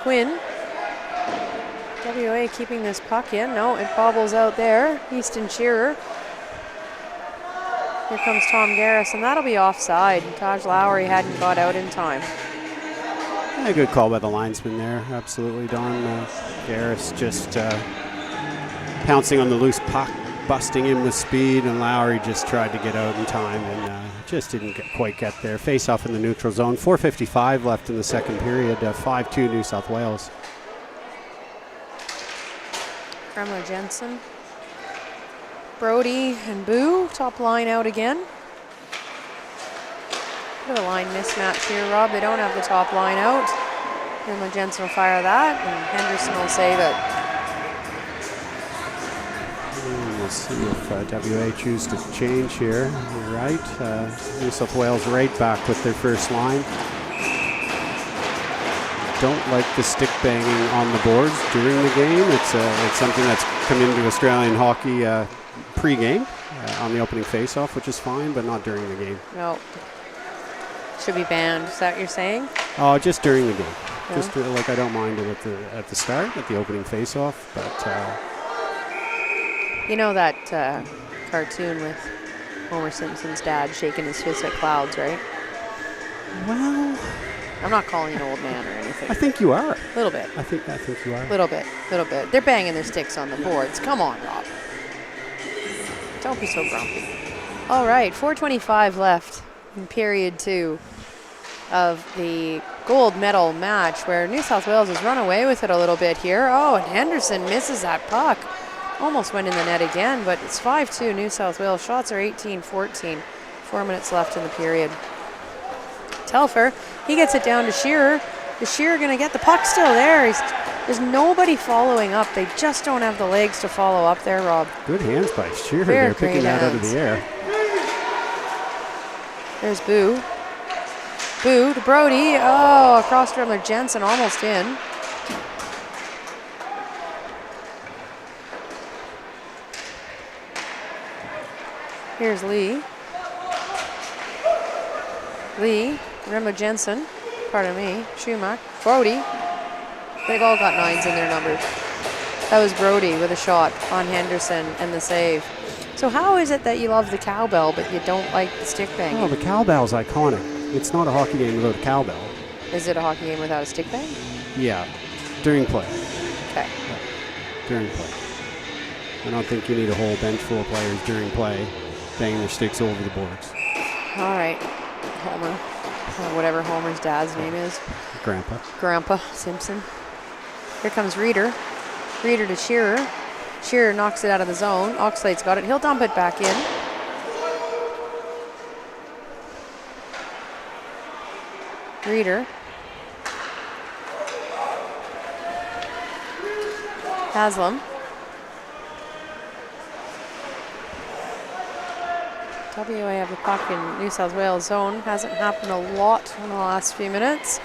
Quinn. WA keeping this puck in. No, it bobbles out there. Easton Shearer. Here comes Tom Garris, and that'll be offside. Taj Lowry hadn't got out in time. A good call by the linesman there. Absolutely, Don. Garris just pouncing on the loose puck, busting in with speed, and Lowry just tried to get out in time and just didn't quite get there. Face off in the neutral zone. 4:55 left in the second period. 5-2 New South Wales. Kremler Jensen. Brody and Boo, top line out again. Bit of a line mismatch here, Rob. They don't have the top line out. Kremler Jensen will fire that, and Henderson will save it. And we'll see if WA choose to change here. You're right. New South Wales right back with their first line. Don't like the stick banging on the boards during the game. It's something that's come into Australian hockey pre-game on the opening face-off, which is fine, but not during the game. No. Should be banned. Is that what you're saying? Oh, just during the game. Yeah. Just like I don't mind it at the start, at the opening face-off, but you know that cartoon with Homer Simpson's dad shaking his fist at clouds, right? well, I'm not calling you an old man or anything. I think you are. A little bit. I think you are. Little bit. They're banging their sticks on the boards. Come on, Rob. Don't be so grumpy. All right, 4:25 left in period 2 of the gold medal match, where New South Wales has run away with it a little bit here. Oh, and Henderson misses that puck. Almost went in the net again, but it's 5-2 New South Wales. Shots are 18-14. 4 minutes left in the period. Telfer, he gets it down to Shearer. Is Shearer going to get the puck still there? There's nobody following up. They just don't have the legs to follow up there, Rob. Good hands by Shearer. They're They're picking that out of the air. There's Boo. Boo to Brody. Oh, across from Jensen, almost in. Here's Lee. Remo Jensen, pardon me, Schumacher, Brody. They've all got 9s in their numbers. That was Brody with a shot on Henderson and the save. So how is it that you love the cowbell but you don't like the stick banging? Oh, the cowbell's iconic. It's not a hockey game without a cowbell. Is it a hockey game without a stick bang? Yeah, during play. Okay. Yeah, during play. I don't think you need a whole bench full of players during play banging their sticks over the boards. All right, Homer, or whatever Homer's dad's name is. Grandpa Simpson. Here comes Reeder. Reeder to Shearer. Shearer knocks it out of the zone. Oxlade's got it. He'll dump it back in. Reeder. Haslam. WA have the puck in New South Wales zone. Hasn't happened a lot in the last few minutes.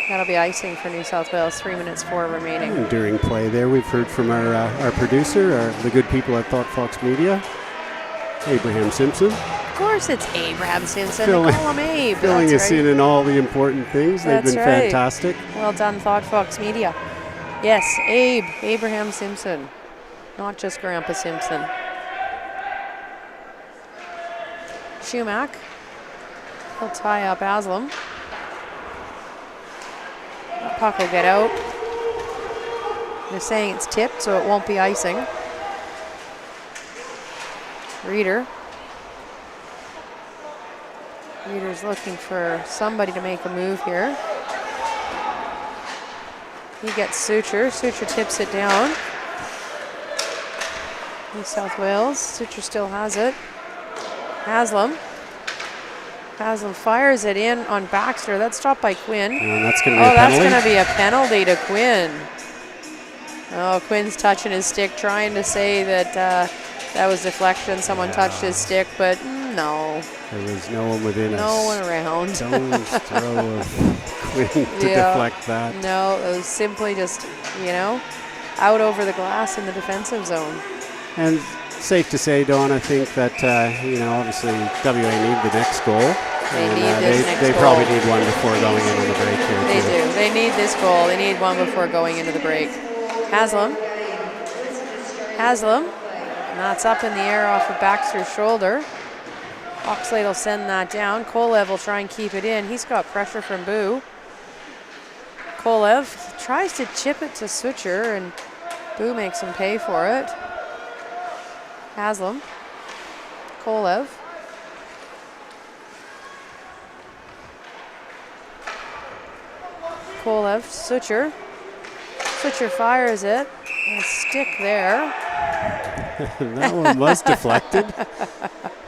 That'll be icing for New South Wales. 3 minutes 4 remaining. And during play there, we've heard from our producer, the good people at Thought Fox Media, Abraham Simpson. Of course it's Abraham Simpson. They call him Abe. Filling That's us right. in all the important things. They've That's been right. fantastic. Well done, Thought Fox Media. Yes, Abraham Simpson. Not just Grandpa Simpson. Schumacher. He'll tie up Aslam. puck will get out. They're saying it's tipped, so it won't be icing. Reeder. Reeder's looking for somebody to make a move here. He gets Suture. Suture tips it down. New South Wales. Suture still has it. Haslam. Haslam fires it in on Baxter. That's stopped by Quinn. And that's going to be a penalty. That's going to be a penalty to Quinn. Oh, Quinn's touching his stick, trying to say that that was deflection. Someone touched his stick, but no. There was no one within us. No one around. Stone's throw of Quinn to deflect that. No, it was simply just, out over the glass in the defensive zone. And safe to say, Dawn, I think that, obviously WA need the next goal. They probably need one before going into the break here. They do. They need this goal. They need one before going into the break. Haslam. And that's up in the air off of Baxter's shoulder. Oxlade will send that down. Kolev will try and keep it in. He's got pressure from Boo. Kolev tries to chip it to Suture, and Boo makes him pay for it. Haslam. Kolev. Kolev. Suture. Suture fires it. A stick there. That one was deflected.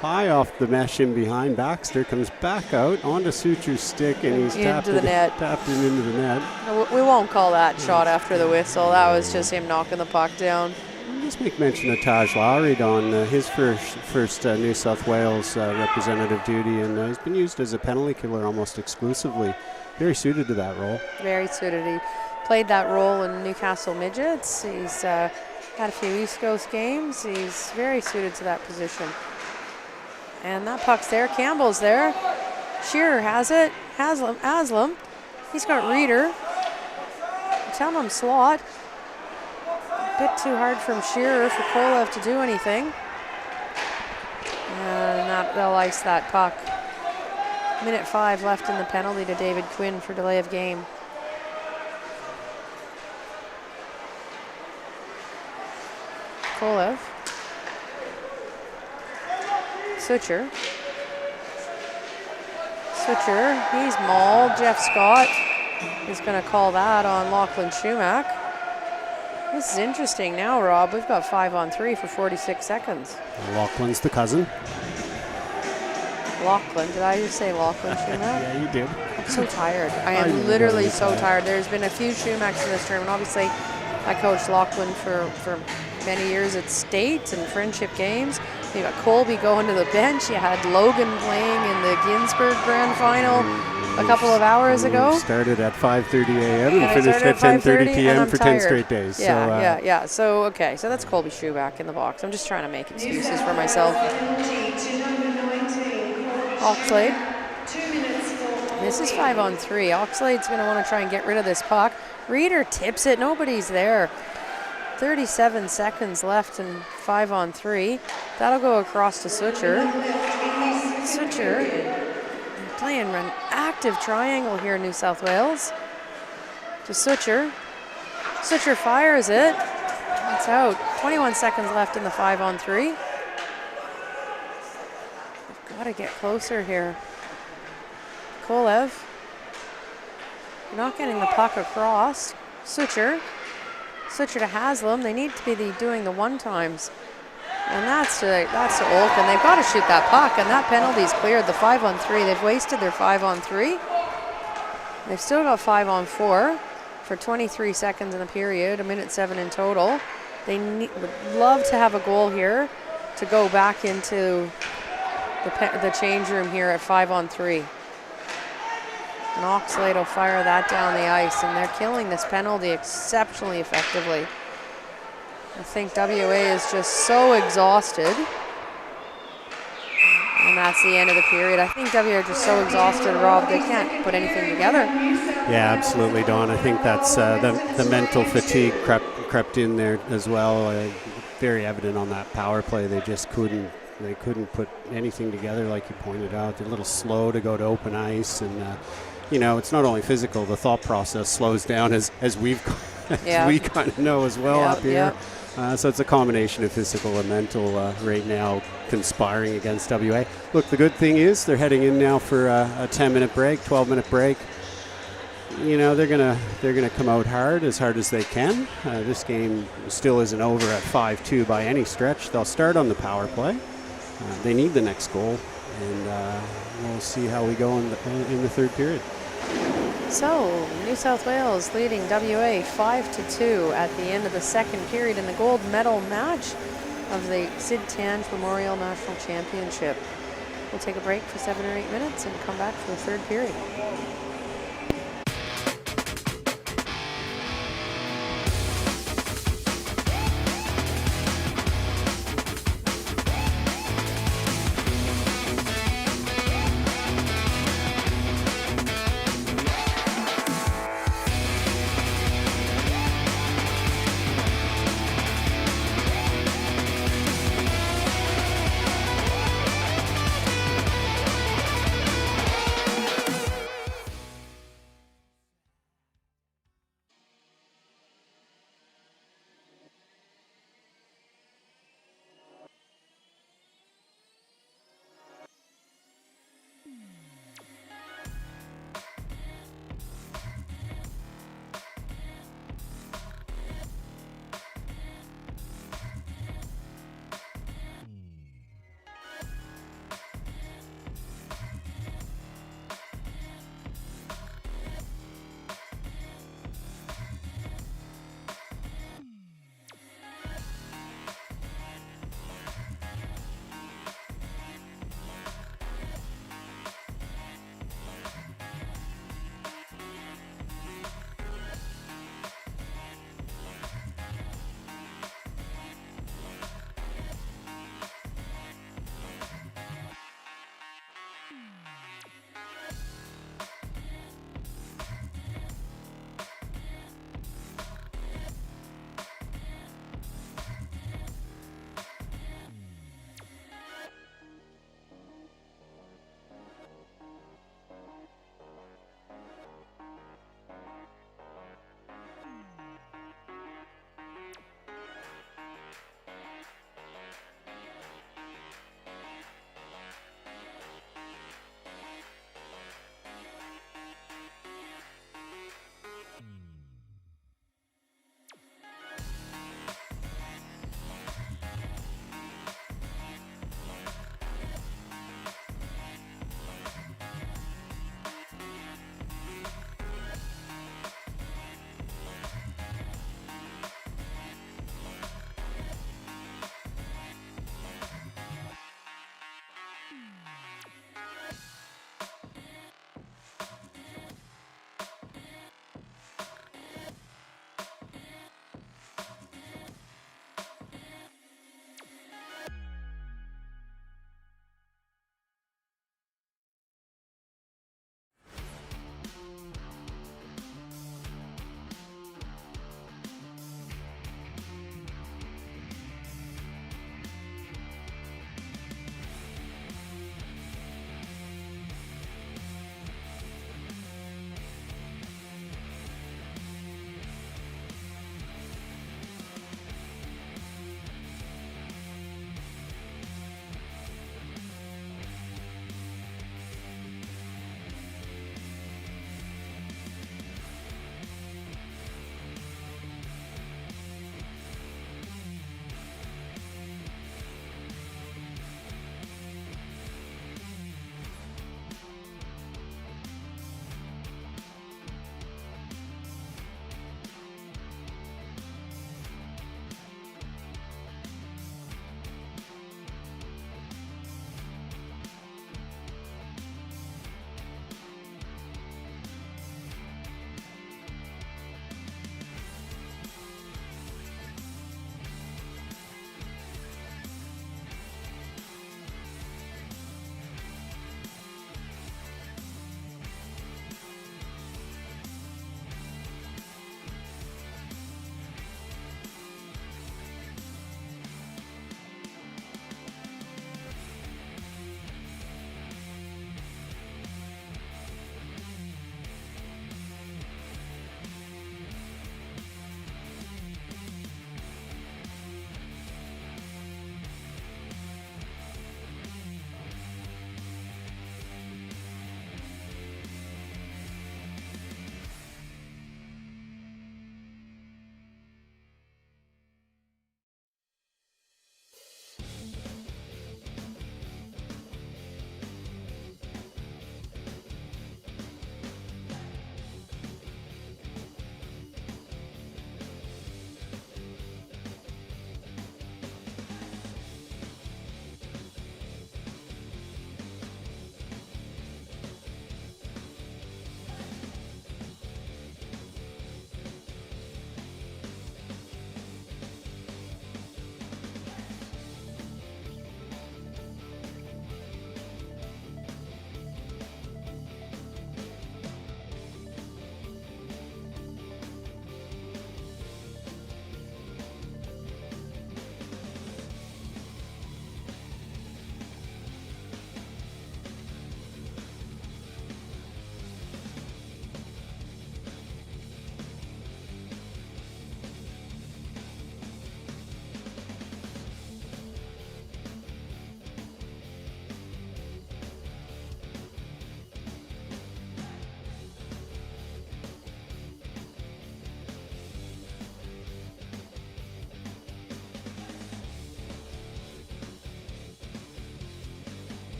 High off the mesh in behind. Baxter comes back out onto Suture's stick, and he's tapped it into the net. No, we won't call that shot after the whistle. That was just him knocking the puck down. I'll just make mention of Taj Lowry on his first New South Wales representative duty, and he's been used as a penalty killer almost exclusively. Very suited to that role. Very suited. He played that role in Newcastle Midgets. He's had a few East Coast games. He's very suited to that position. And that puck's there. Campbell's there. Shearer has it. Haslam. He's got Reeder. Tell him slot. A bit too hard from Shearer for Kolev to do anything. And they'll ice that puck. 1:05 left in the penalty to David Quinn for delay of game. Kolev. Suture, he's mauled. Jeff Scott is going to call that on Lachlan Schumack. This is interesting now, Rob. We've got 5-on-3 for 46 seconds. Lachlan's the cousin. Lachlan, did I just say Lachlan Schumack? Yeah, you did. I'm so tired. I am literally so tired. There's been a few Schumacks in this tournament. Obviously, I coached Lachlan for many years at State and friendship games. You got Colby going to the bench. You had Logan playing in the Ginsburg Grand Final a couple of hours ago. Started at 5:30 a.m. and finished at 10:30 p.m. for 10 straight days. Yeah. So, okay. So that's Colby Schumack in the box. I'm just trying to make excuses for myself. Oxlade. This is 5-on-3. Oxlade's going to want to try and get rid of this puck. Reeder tips it. Nobody's there. 37 seconds left and 5-on-3. That'll go across to Suture. Suture playing an active triangle here in New South Wales. To Suture. Suture fires it. It's out. 21 seconds left in the 5-on-3. We've got to get closer here. Kolev. Not getting the puck across. Suture to Haslam. They need to be doing the one-times. And that's to Olkin. They've got to shoot that puck, and that penalty's cleared. The 5-on-3. They've wasted their 5-on-3. They've still got 5-on-4 for 23 seconds in the period, 1:07 in total. They would love to have a goal here to go back into the change room here at 5-on-3. And Oxlade will fire that down the ice, and they're killing this penalty exceptionally effectively. I think WA is just so exhausted. And that's the end of the period. I think WA are just so exhausted, Rob, they can't put anything together. Yeah, absolutely, Dawn. I think that's the mental fatigue crept in there as well. Very evident on that power play. They just couldn't put anything together, like you pointed out. They're a little slow to go to open ice, and it's not only physical, the thought process slows down as we've Yeah. as we kind of know as well Yep, up here. yep. So it's a combination of physical and mental right now conspiring against WA. Look, the good thing is they're heading in now for a 10-minute break, 12-minute break. They're gonna come out hard as they can. This game still isn't over at 5-2 by any stretch. They'll start on the power play. They need the next goal, and we'll see how we go in the third period. So, New South Wales leading WA 5-2 at the end of the second period in the gold medal match of the Sid Tange Memorial National Championship. We'll take a break for 7 or 8 minutes and come back for the third period.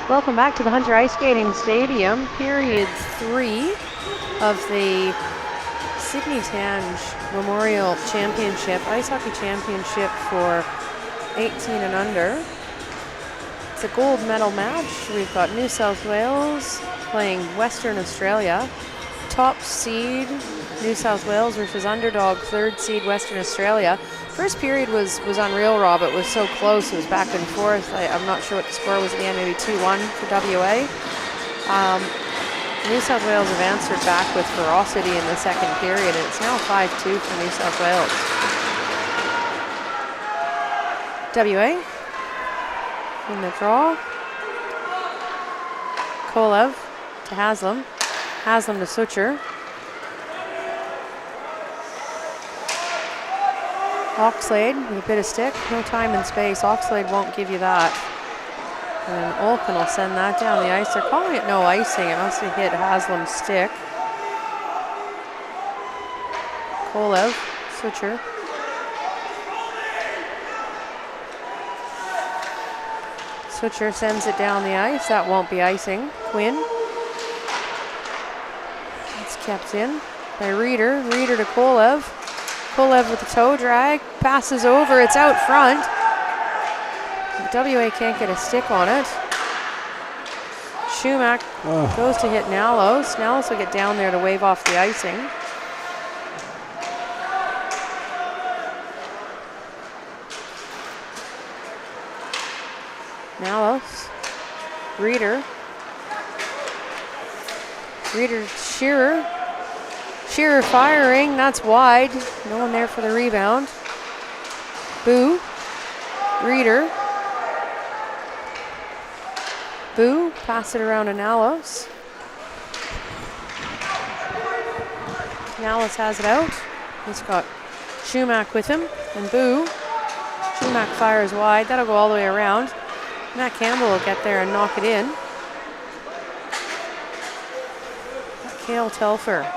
Welcome back to the Hunter Ice Skating Stadium, period 3 of the Sydney Tange Memorial Championship, Ice Hockey Championship for 18 and under. It's a gold medal match. We've got New South Wales playing Western Australia. Top seed New South Wales versus underdog 3rd seed Western Australia. First period was unreal, Rob. It was so close. It was back and forth. I'm not sure what the score was at the end, maybe 2-1 for WA. New South Wales have answered back with ferocity in the second period, and it's now 5-2 for New South Wales. WA in the draw. Kolev to Haslam. Haslam to Sucher. Oxlade with a bit of stick, no time and space. Oxlade won't give you that. And Olkin will send that down the ice. They're calling it no icing. It must have hit Haslam's stick. Kolev, Sucher. Sucher sends it down the ice. That won't be icing. Quinn. It's kept in by Reeder. Reeder to Kolev. Kolev with the toe drag, passes over, it's out front. WA can't get a stick on it. Schumack goes to hit Nalos. Nalos will get down there to wave off the icing. Nalos, Reeder. Reeder, Shearer. Shearer firing, that's wide. No one there for the rebound. Boo. Reeder. Boo, pass it around to Nalos. Nalos has it out. He's got Schumack with him, and Boo. Schumack fires wide, that'll go all the way around. Matt Campbell will get there and knock it in. Cale Telfer.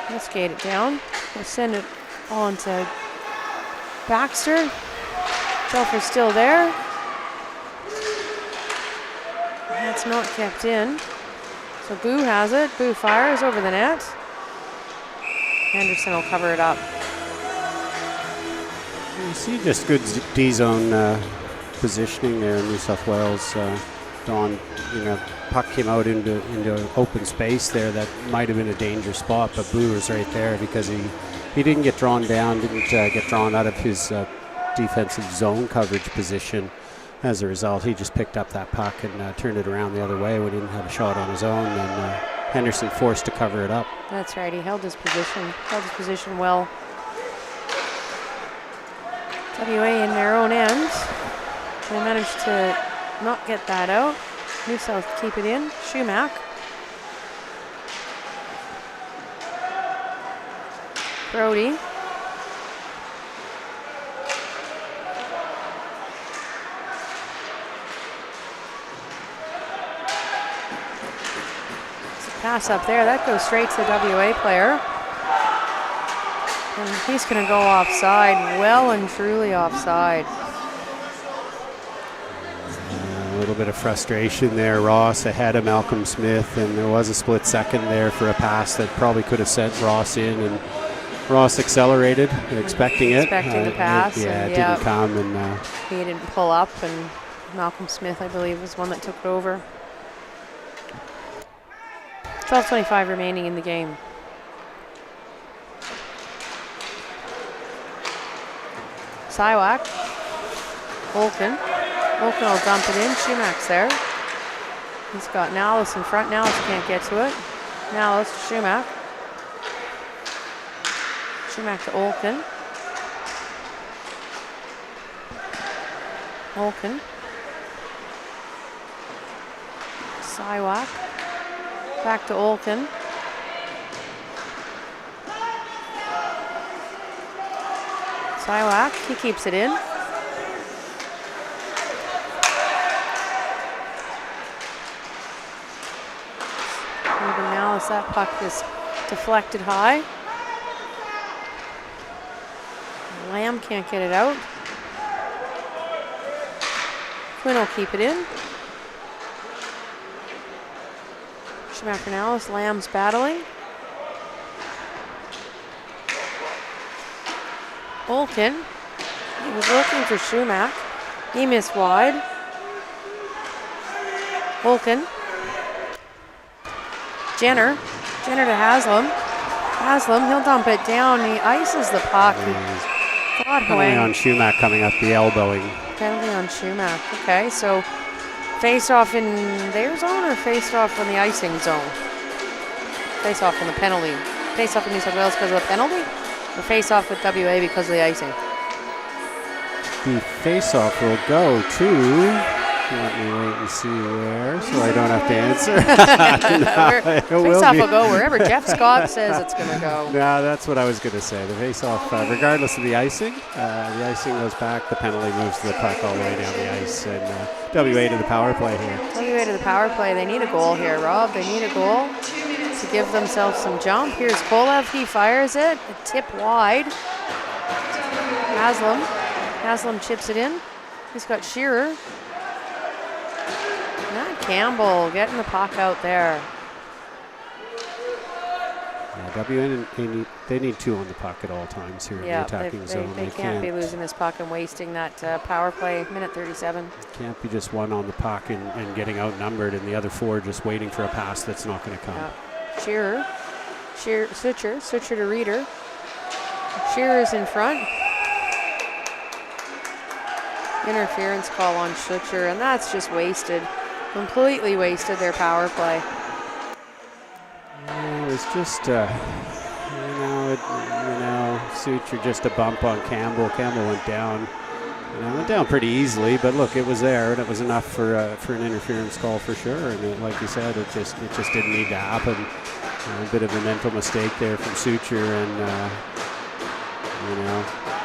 We'll skate it down. We'll send it on to Baxter. Telfer's still there. That's not kept in. So Boo has it. Boo fires over the net. Henderson will cover it up. You see just good D-zone positioning there in New South Wales. Don, puck came out into open space there that might have been a danger spot, but Boo was right there because he didn't get drawn down, didn't get drawn out of his defensive zone coverage position. As a result, he just picked up that puck and turned it around the other way when he didn't have a shot on his own, and Henderson forced to cover it up. That's right, he held his position well. WA in their own end. They managed to not get that out. New South keep it in. Schumack. Brody. Pass up there, that goes straight to the WA player. And he's going to go offside, well and truly offside. A little bit of frustration there. Ross ahead of Malcolm Smith, and there was a split second there for a pass that probably could have sent Ross in, and Ross accelerated, expecting it. Expecting the pass. It didn't come. And he didn't pull up, and Malcolm Smith, I believe, was one that took it over. 12:25 remaining in the game. Siwak. Olkin. Olkin will dump it in. Schumack's there. He's got Nalos in front. Nalos can't get to it. Nalos to Schumack. Schumack to Olkin. Olkin. Siwak. Back to Olkin. Siwak, he keeps it in. Even now as that puck is deflected high. Lamb can't get it out. Quinn will keep it in. Schumacher-Nallis, Lamb's battling. Olkin, he was looking for Schumacher. He missed wide. Olkin. Jenner to Haslam. Haslam, he'll dump it down. He ices the puck. Penalty on Schumacher coming up the elbowing. Penalty on Schumacher. Okay, so face off in their zone or face off in the icing zone? Face off in the penalty. Face off in New South Wales because of the penalty? Or face off with WA because of the icing? The face off will go to. Let me wait and see where, so I don't have to answer. Face-off will go wherever Jeff Scott says it's going to go. No, that's what I was going to say. The face-off, regardless of the icing goes back. The penalty moves the puck all the way down the ice, and WA to the power play here. WA to the power play. They need a goal here, Rob. They need a goal to give themselves some jump. Here's Kolev. He fires it. A tip wide. Haslam chips it in. He's got Shearer. Matt Campbell getting the puck out there. Yeah, WA, they need two on the puck at all times here in the attacking zone. They can't be losing this puck and wasting that power play, minute 37. Can't be just one on the puck and getting outnumbered and the other four just waiting for a pass that's not going to come. Shearer, Switcher to Reader. Shearer's in front. Interference call on Switcher, and that's just wasted. Completely wasted their power play. It was just, Suture just a bump on Campbell. Campbell went down. Went down pretty easily, but look, it was there, and it was enough for an interference call for sure. And like you said, it just didn't need to happen. A bit of a mental mistake there from Suture, and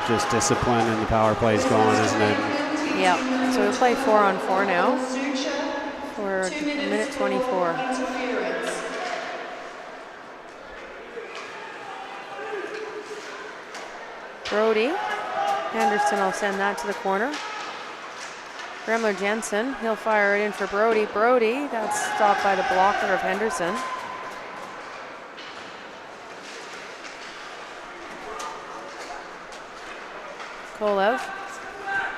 just discipline, and the power play's gone, isn't it? Yeah. So we'll play 4-on-4 now. For minute 24. Brody. Henderson will send that to the corner. Gremler Jensen, he'll fire it in for Brody. Brody, that's stopped by the blocker of Henderson. Kolev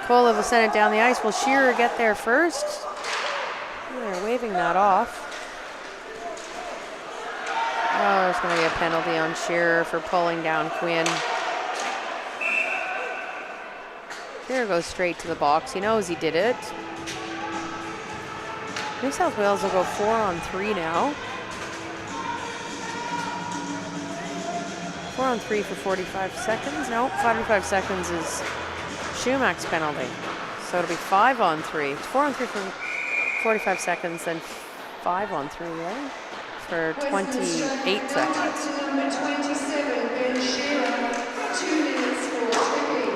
will send it down the ice. Will Shearer get there first? They're waving that off. Oh, there's going to be a penalty on Shearer for pulling down Quinn. Shearer goes straight to the box. He knows he did it. New South Wales will go 4-on-3 now. 4-on-3 for 45 seconds. No, 45 seconds is Schumach's penalty. So it'll be 5-on-3. It's 4-on-3 for 45 seconds, then 5-on-3, right? For 28 seconds. Number 27, Ben Shearer, 2 minutes for tripping.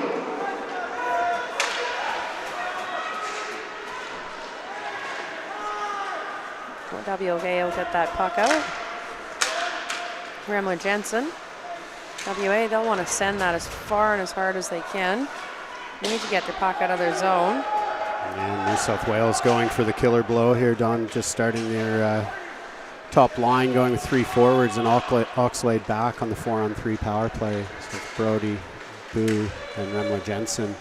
WA will get that puck out. Gremler Jensen. WA, they'll want to send that as far and as hard as they can. They need to get their puck out of their zone. And New South Wales going for the killer blow here. Don just starting their top line, going with 3 forwards, and Oxlade back on the 4-on-3 power play. So Brody, Boo, and Remla Jensen.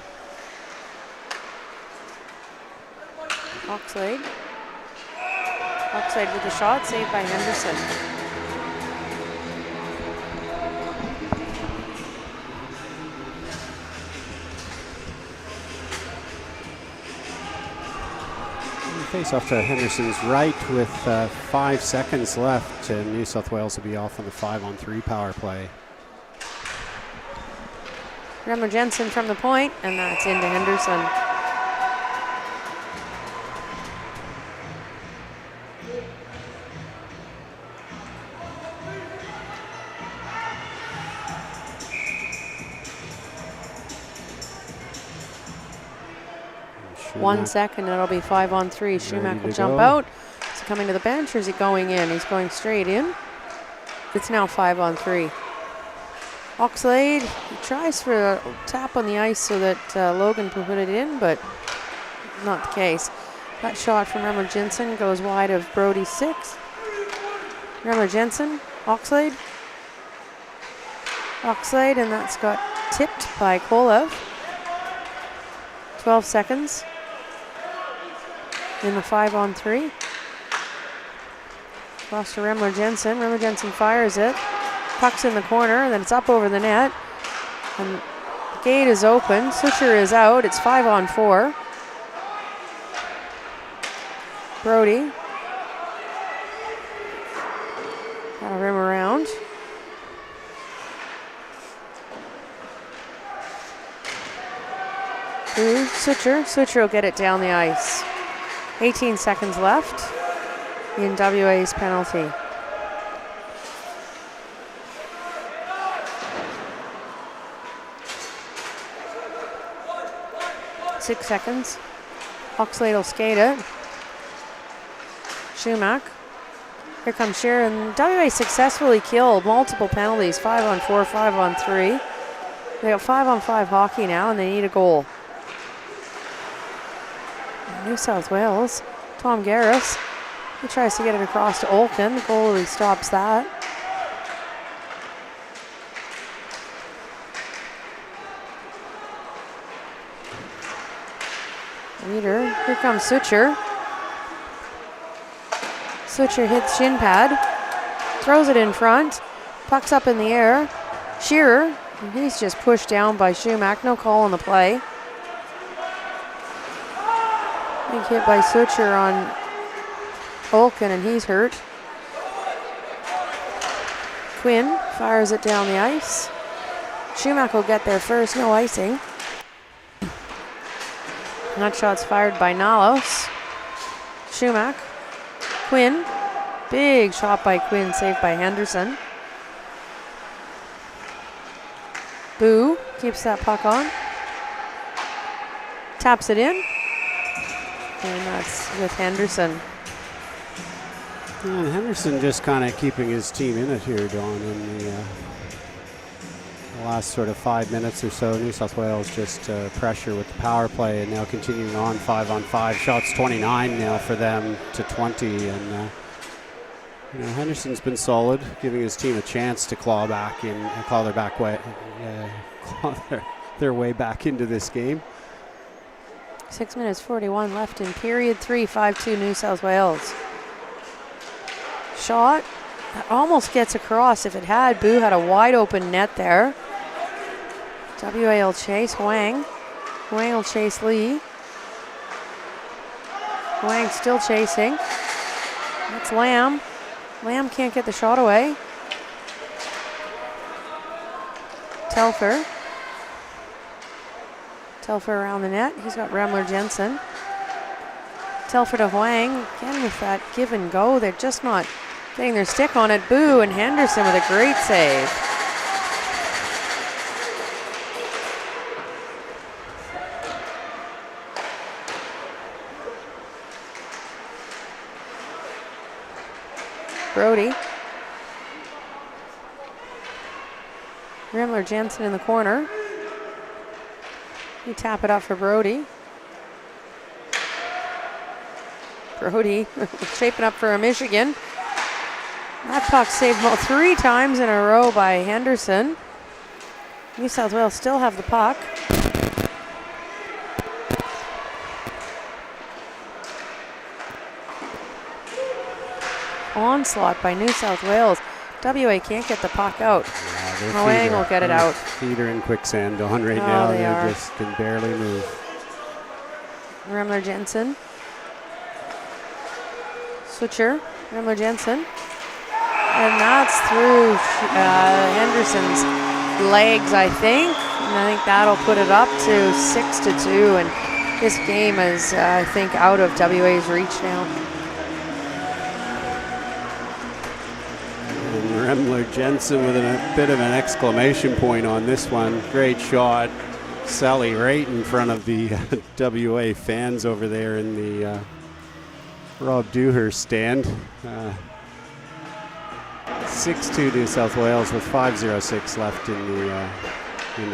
Oxlade with the shot, saved by Henderson. Face off to Henderson's right with 5 seconds left, and New South Wales will be off on the 5-on-3 power play. Remember Jensen from the point, and that's into Henderson. Schumacher. 1 second, it'll be 5-on-3. Schumacher will jump out. Is he coming to the bench or is he going in? He's going straight in. It's now 5-on-3. Oxlade, he tries for a tap on the ice so that Logan can put it in, but not the case. That shot from Remler Jensen goes wide of Brody's 6. Remler Jensen, Oxlade. Oxlade, and that's got tipped by Kolev. 12 seconds in the 5-on-3. Lost to Remler Jensen. Remler Jensen fires it. Puck's in the corner, and then it's up over the net. And the gate is open. Sucher is out. It's 5-on-4. Brody. Got a rim around. Ooh, Sucher. Sucher will get it down the ice. 18 seconds left in WA's penalty. Six seconds. Oxlade will skate it. Schumack. Here comes Sharon. WA successfully killed multiple penalties. 5-on-4, 5-on-3. They got 5-on-5 hockey now, and they need a goal. New South Wales. Tom Garris. He tries to get it across to Olkin. The goalie stops that. Leader. Here comes Sucher. Sucher hits shin pad. Throws it in front. Puck's up in the air. Shearer. And he's just pushed down by Schumack. No call on the play. Big hit by Sucher on Olkin, and he's hurt. Quinn fires it down the ice. Schumack will get there first, no icing. That shot's fired by Nalos. Schumack. Quinn. Big shot by Quinn, saved by Henderson. Boo keeps that puck on. Taps it in. And that's with Henderson. And Henderson just kind of keeping his team in it here, Don, in the last sort of 5 minutes or so. New South Wales just pressure with the power play, and now continuing on 5-on-5. Shots 29 now for them to 20. And Henderson's been solid, giving his team a chance to claw back in and claw their way back into this game. 6 minutes 41 left in period 3, 5-2 New South Wales. Shot that almost gets across. If it had, Boo had a wide open net there. WA will chase Wang. Wang will chase Lee. Wang still chasing. That's Lamb. Lamb can't get the shot away. Telfer. Telfer around the net. He's got Remler Jensen. Telfer to Wang. Again with that give and go. They're just not getting their stick on it. Boo and Henderson with a great save. Brody. Remler Jensen in the corner. You tap it up for Brody. Brody shaping up for a Michigan. That puck saved 3 times in a row by Henderson. New South Wales still have the puck. Onslaught by New South Wales. WA can't get the puck out. Wang will get it out. Feet are in quicksand on right now. They just can barely move. Remler Jensen. Switcher. Remler Jensen. And that's through Henderson's legs, I think. And I think that'll put it up to 6-2. And this game is, I think, out of WA's reach now. Remler Jensen with a bit of an exclamation point on this one. Great shot. Sally right in front of the WA fans over there in the Rob Dewhurst stand. 6-2 New South Wales with 5:06 left in the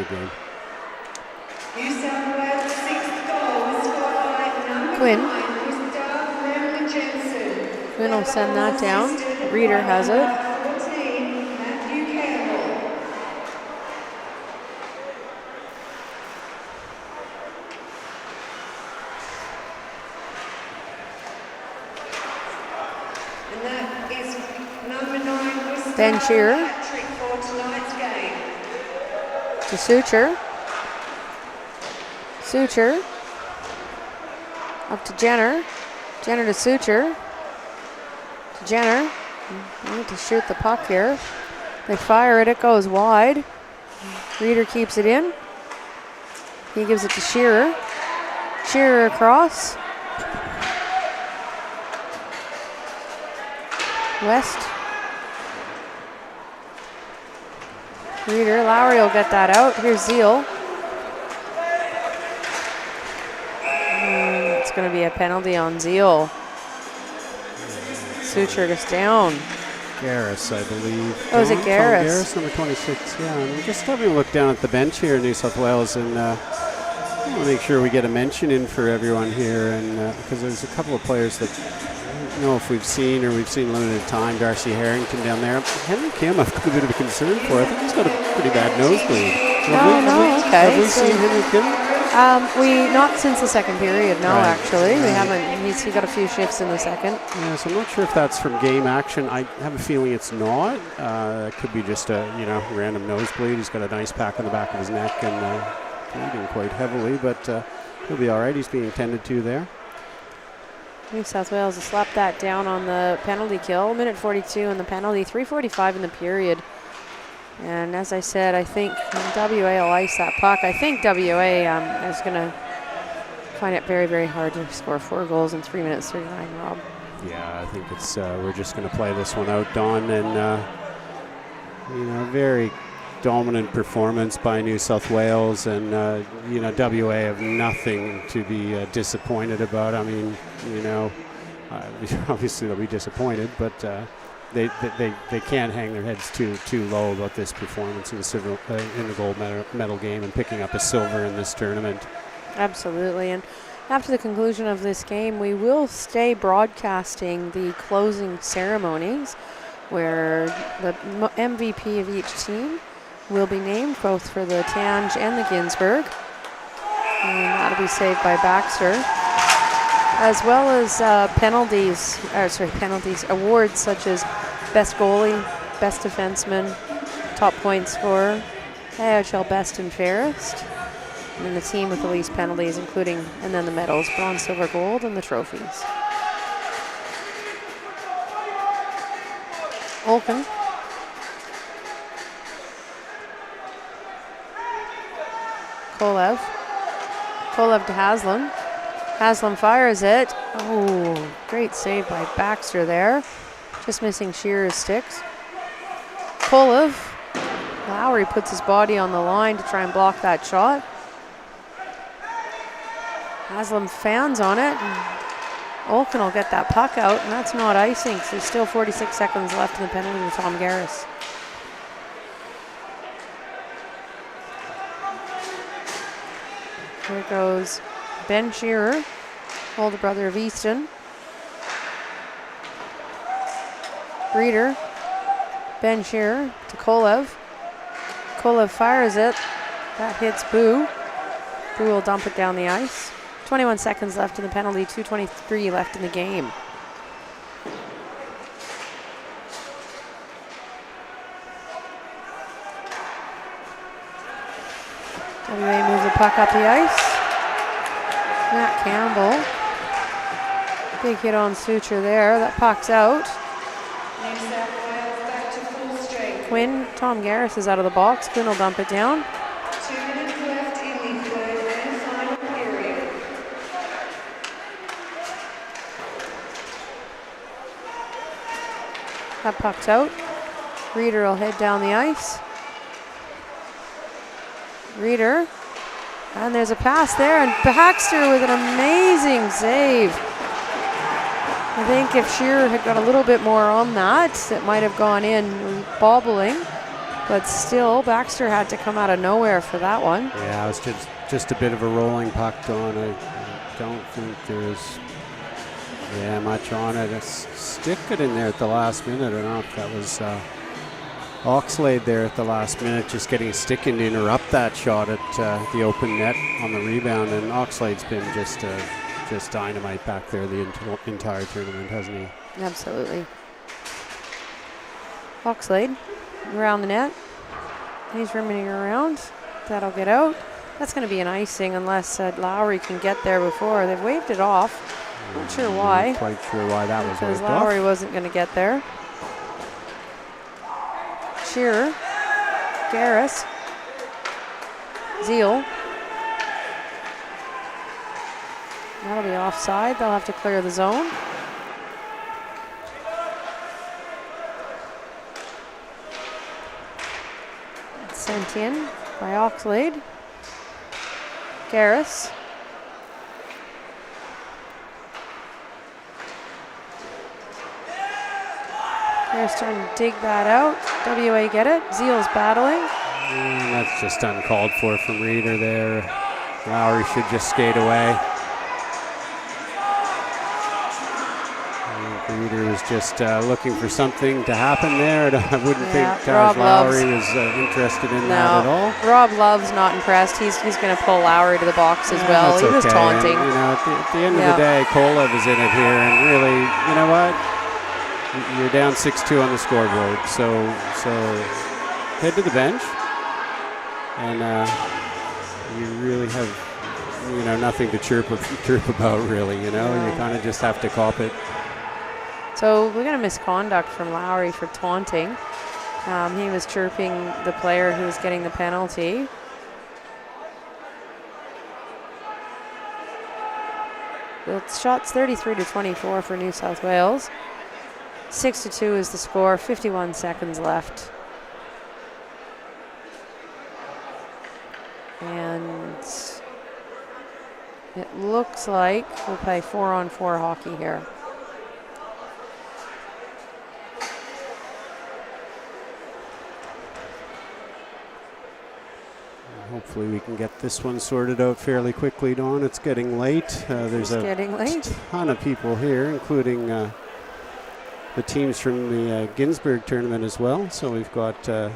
game. New South Wales' 6th goal was scored by number Quinn. Quinn will send that down. Reader has it. And that is number 9, Ben Shearer. Patrick for tonight's game. To Suture. Suture. Up to Jenner. Jenner to Suture. To Jenner. They need to shoot the puck here. They fire it. It goes wide. Reader keeps it in. He gives it to Shearer. Shearer across. West. Reader. Lowry will get that out. Here's Zeal. It's going to be a penalty on Zeal. Suture goes down. Garris, I believe. Oh, is it Tom Garris? Garris, number 26, yeah. And I'm just having a look down at the bench here in New South Wales, and I want to make sure we get a mention in for everyone here, and because there's a couple of players that I don't know if we've seen or we've seen limited time. Darcy Harrington down there. Henry Kim, I've got a bit of a concern for. I think he's got a pretty bad nosebleed. Okay. Have we seen Henry Kim? We not since the second period. No, Right. actually, we haven't. He got a few shifts in the second. Yeah, so I'm not sure if that's from game action. I have a feeling it's not. It could be just a random nosebleed. He's got a nice pack on the back of his neck and bleeding quite heavily, but he'll be all right. He's being tended to there. New South Wales has slapped that down on the penalty kill. Minute 42 in the penalty, 3:45 in the period. And as I said, I think WA will ice that puck. I think WA is going to find it very, very hard to score 4 goals in 3 minutes 39, Rob. Yeah, I think it's we're just going to play this one out, Don, and very dominant performance by New South Wales, and WA have nothing to be disappointed about. I mean, obviously they'll be disappointed, but they can't hang their heads too low about this performance in the gold medal game and picking up a silver in this tournament. Absolutely, and after the conclusion of this game, we will stay broadcasting the closing ceremonies, where the MVP of each team will be named, both for the Tange and the Ginsberg, and that'll be saved by Baxter, as well as awards such as best goalie, best defenseman, top point scorer, AHL best and fairest, and then the team with the least penalties, and then the medals, bronze, silver, gold, and the trophies. Olken. Kolev to Haslam. Haslam fires it. Oh, great save by Baxter there. Just missing Shearer's sticks. Kolev. Lowry puts his body on the line to try and block that shot. Haslam fans on it. Olken will get that puck out, and that's not icing, because there's still 46 seconds left in the penalty to Tom Garris. Here goes Ben Shearer, older brother of Easton. Reader, Ben Shearer to Kolev. Kolev fires it. That hits Boo. Boo will dump it down the ice. 21 seconds left in the penalty, 2:23 left in the game. WA moves the puck up the ice. Matt Campbell. Big hit on Suture there. That puck's out. New South Wales back to full strength. Quinn, Tom Garris is out of the box. Quinn will dump it down. 2 minutes left in the third and final period. That puck's out. Reader will head down the ice. Reader. And there's a pass there, and Baxter with an amazing save. I think if Shearer had got a little bit more on that, it might have gone in bobbling. But still, Baxter had to come out of nowhere for that one. Yeah, it was just a bit of a rolling puck, Don. don't think there's much on it. A stick it in there at the last minute. I don't know if that was Oxlade there at the last minute, just getting a stick in to interrupt that shot at the open net on the rebound. And Oxlade's been just dynamite back there the entire tournament, hasn't he? Absolutely. Oxlade around the net. He's rimming around. That'll get out. That's going to be an icing unless Lowry can get there before. They've waved it off. Not sure why. Not quite sure why that was because waved Lowry off. wasn't going to get there. Shearer. Garris. Zeal. That'll be offside. They'll have to clear the zone. Sent in by Oxlade. Garris. They're starting to dig that out. WA get it. Zeal's battling. That's just uncalled for from Reeder there. Lowry should just skate away. Reeder was just looking for something to happen there. I wouldn't think Taj Lowry was interested in that at all. Rob Love's not impressed. He's going to pull Lowry to the box as well. He was taunting. And, at the end of the day, Kolev is in it here, and really, you know what? You're down 6-2 on the scoreboard, so head to the bench, and you really have nothing to chirp about, really. You kind of just have to cop it. So we got a misconduct from Lowry for taunting. He was chirping the player who was getting the penalty. The shot's 33-24 for New South Wales. 6-2 is the score, 51 seconds left. And it looks like we'll play 4-on-4 hockey here. Hopefully we can get this one sorted out fairly quickly, Dawn. It's getting late. There's a ton of people here, including the teams from the Ginsburg tournament as well. So we've got we'll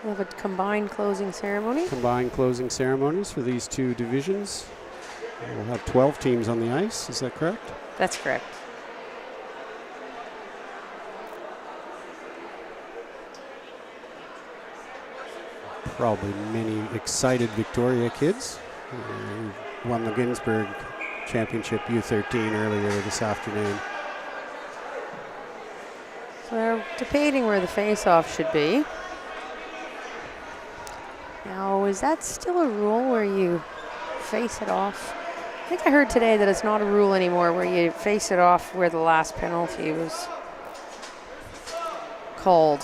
have a combined closing ceremony. Combined closing ceremonies for these two divisions. We'll have 12 teams on the ice. Is that correct? That's correct. Probably many excited Victoria kids who won the Ginsburg Championship U13 earlier this afternoon. So they're debating where the face-off should be. Now, is that still a rule where you face it off? I think I heard today that it's not a rule anymore where you face it off where the last penalty was called.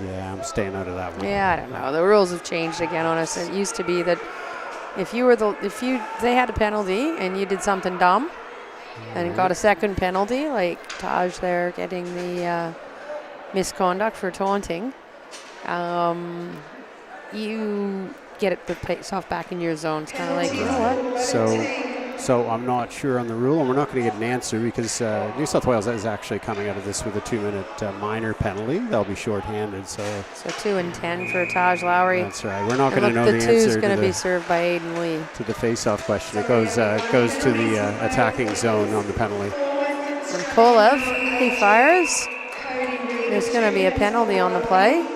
Yeah, I'm staying out of that one. Yeah, I don't know. The rules have changed again on us. It used to be that if they had a penalty and you did something dumb and got a second penalty, like Taj there getting the misconduct for taunting, you get the face off back in your zone. It's kind of like, you know what? So I'm not sure on the rule, and we're not going to get an answer because New South Wales is actually coming out of this with a 2-minute minor penalty. They'll be short-handed. So 2 and 10 for Taj Lowry. That's right. We're not going to know the answer. The 2 is going to be served by Aiden Lee. To the face-off question. It goes to the attacking zone on the penalty. And Kolev, he fires. There's going to be a penalty on the play.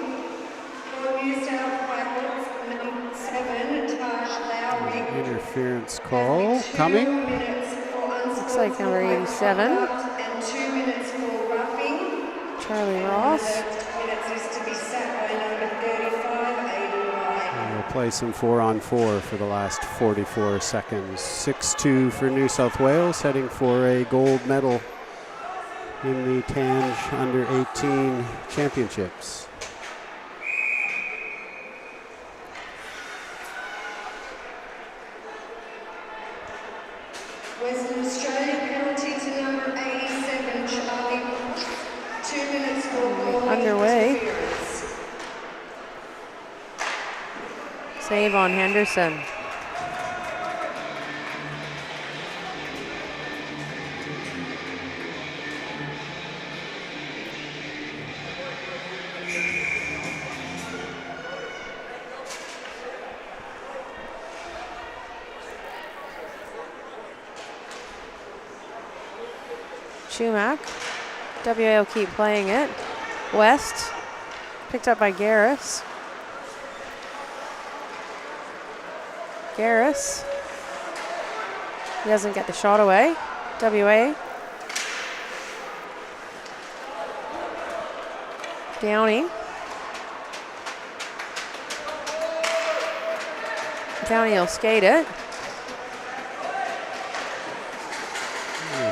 Interference call coming. Looks like number 87. Charlie Ross. We'll play some 4-on-4 for the last 44 seconds. 6-2 for New South Wales, heading for a gold medal in the Tange Under-18 Championships. Western Australia penalty to number 87, Charlie. 2 minutes for goal underway. interference. Save on Henderson. Chumac. WA will keep playing it. West, picked up by Garris. Garris. He doesn't get the shot away. WA. Downey. Downey will skate it.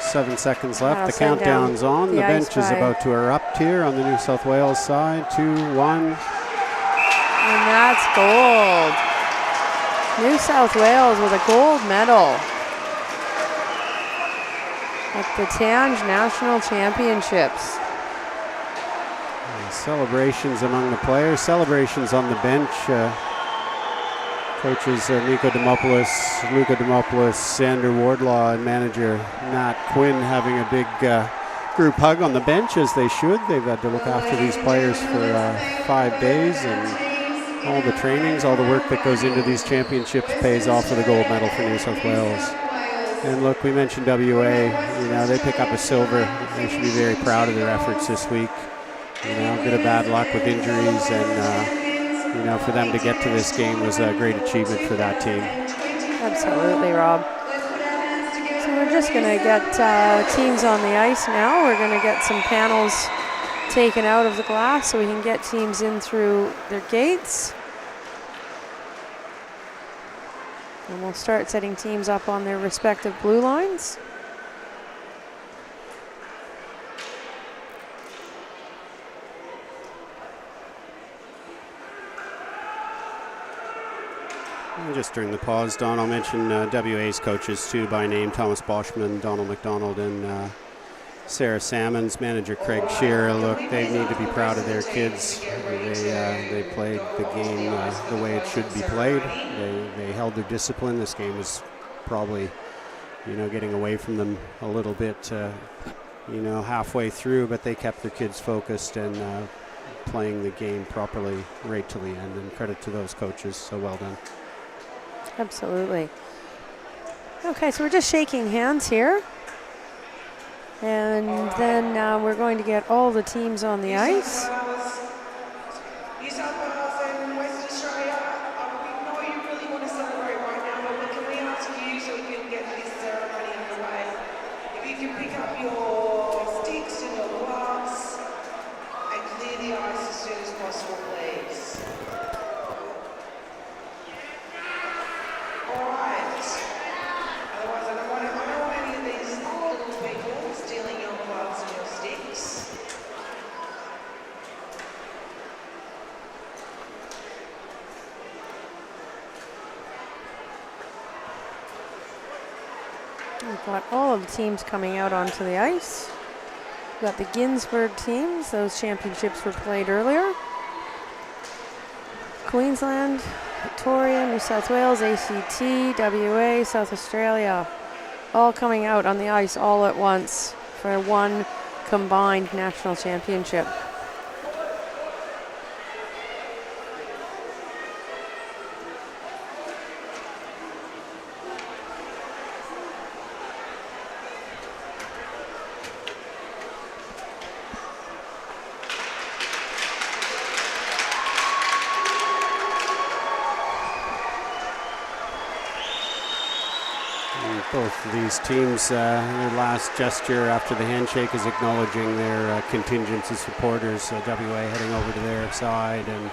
7 seconds left. The Send down countdown's on. The ice bench is by- about to erupt here on the New South Wales side. 2-1. And that's gold. New South Wales with a gold medal at the Tange National Championships. Celebrations among the players, celebrations on the bench. Coaches Nico Demopoulos, Luca Demopoulos, Sander Wardlaw, and manager Matt Quinn having a big group hug on the bench, as they should. They've had to look after these players for 5 days, and all the trainings, all the work that goes into these championships pays off with a gold medal for New South Wales. And look, we mentioned WA, they pick up a silver. They should be very proud of their efforts this week. A bit of bad luck with injuries, and for them to get to this game was a great achievement for that team. Absolutely, Rob. So we're just going to get teams on the ice now. We're going to get some panels taken out of the glass so we can get teams in through their gates. And we'll start setting teams up on their respective blue lines. Just during the pause, Don, I'll mention WA's coaches too by name: Thomas Boschman, Donald McDonald, and Sarah Salmons. Manager Craig Shearer. Look, they need to be proud of their kids. They played the game the way it should be played. They held their discipline. This game was probably, getting away from them a little bit, halfway through, but they kept their kids focused and playing the game properly right to the end. And credit to those coaches. So well done. Absolutely. Okay, so we're just shaking hands here. And then we're going to get all the teams on the ice. New South Wales and Western Australia, we know you really want to celebrate right now, but can we ask you, so we can get this ceremony underway, if you can pick up your sticks and your gloves and clear the ice as soon as possible, please. All right. Otherwise, I don't want any of these little people stealing your gloves and your sticks. We've got all of the teams coming out onto the ice. We've got the Ginsburg teams. Those championships were played earlier. Queensland, Victoria, New South Wales, ACT, WA, South Australia, all coming out on the ice all at once for one combined national championship. Both of these teams, their last gesture after the handshake is acknowledging their contingents of supporters. WA heading over to their side, and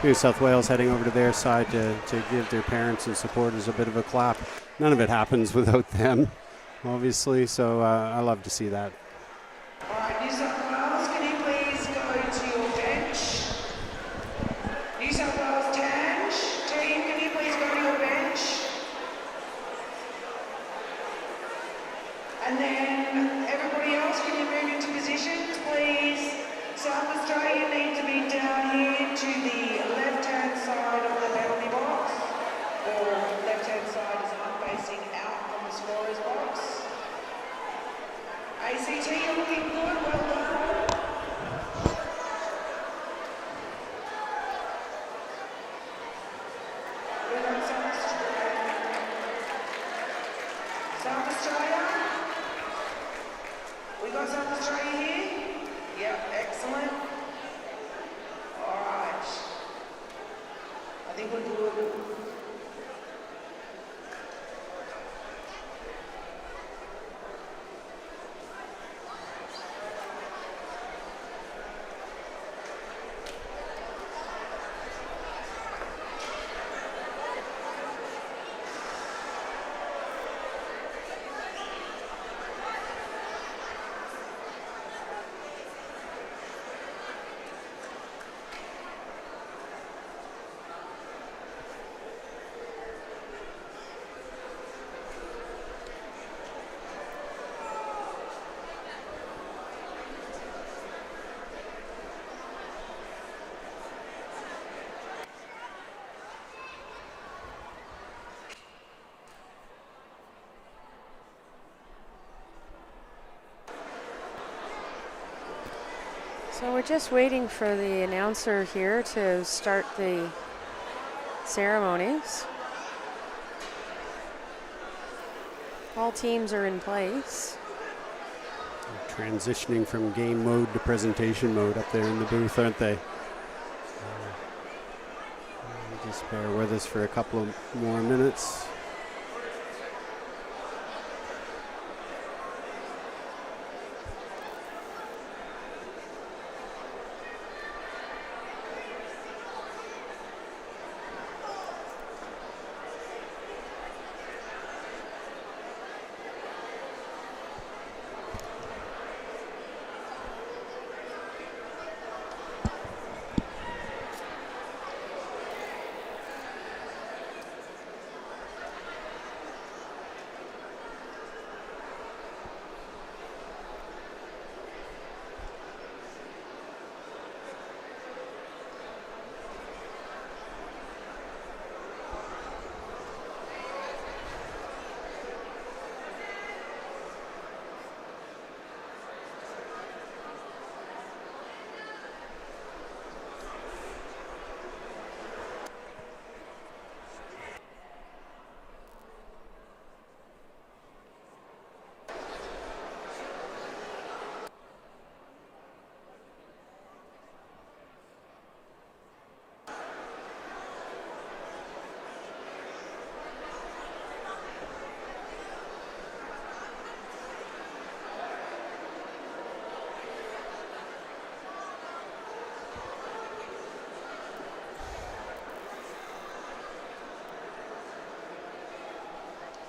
New South Wales heading over to their side to give their parents and supporters a bit of a clap. None of it happens without them, obviously, so I love to see that. All right, New South Wales, can you please go to your bench? New South Wales Tange, team, can you please go to your bench? And then everybody else, can you move into positions, please? South Australia need to be down here to the left-hand side of the penalty box, or left-hand side is not facing out from the scorer's box. ACT, you're looking good, well done. South Australia here? Yep, excellent. All right. I think we're good. So we're just waiting for the announcer here to start the ceremonies. All teams are in place. Transitioning from game mode to presentation mode up there in the booth, aren't they? Just bear with us for a couple of more minutes.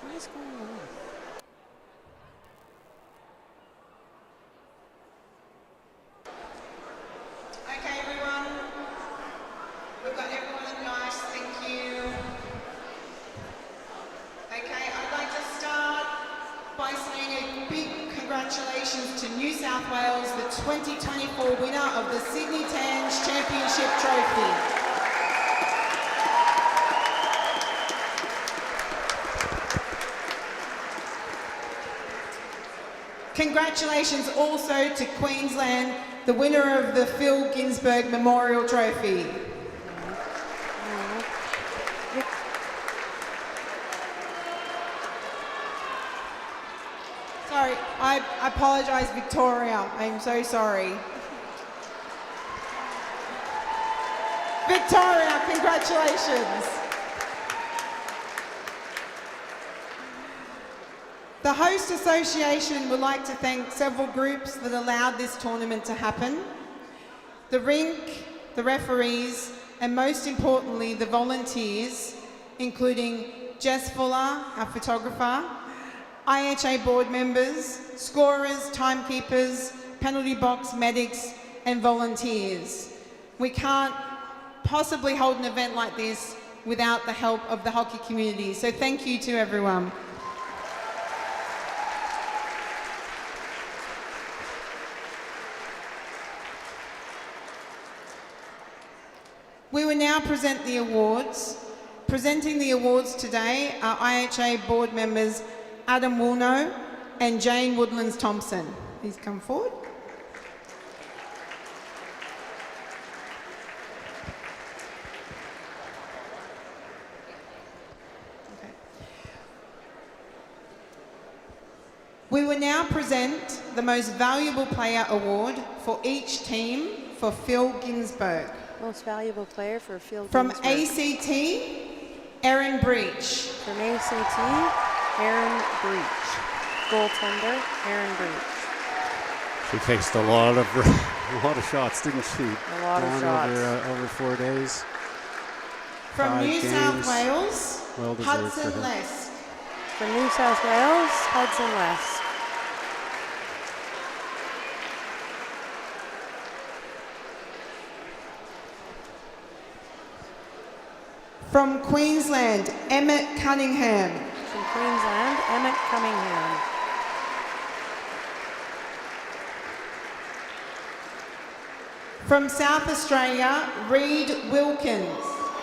What is going on? Okay, everyone. We've got everyone nice, thank you. Okay, I'd like to start by saying a big congratulations to New South Wales, the 2024 winner of the Sydney Tange Championship Trophy. Congratulations also to Queensland, the winner of the Phil Ginsberg Memorial Trophy. Sorry, I apologise, Victoria. I'm so sorry. Victoria, congratulations. The host association would like to thank several groups that allowed this tournament to happen. The rink, the referees, and most importantly, the volunteers, including Jess Fuller, our photographer, IHA board members, scorers, timekeepers, penalty box medics, and volunteers. We can't possibly hold an event like this without the help of the hockey community, so thank you to everyone. We will now present the awards. Presenting the awards today are IHA board members Adam Woolnough and Jane Woodlands-Thompson. Please come forward. Okay. We will now present the Most Valuable Player Award for each team for Phil Ginsberg. Most valuable player for Phil From Ginsberg. ACT, Erin Breach. From ACT, Aaron Breach. Goaltender, Aaron Breach. She faced a lot of shots, didn't she? A lot of Down shots. over 4 days. From 5 New South games. Wales, Well deserved for Hudson her. Lesk. From New South Wales, Hudson Lesk. From Queensland, Emmett Cunningham. From Queensland, Emmett Cunningham. From South Australia, Reid Wilkins.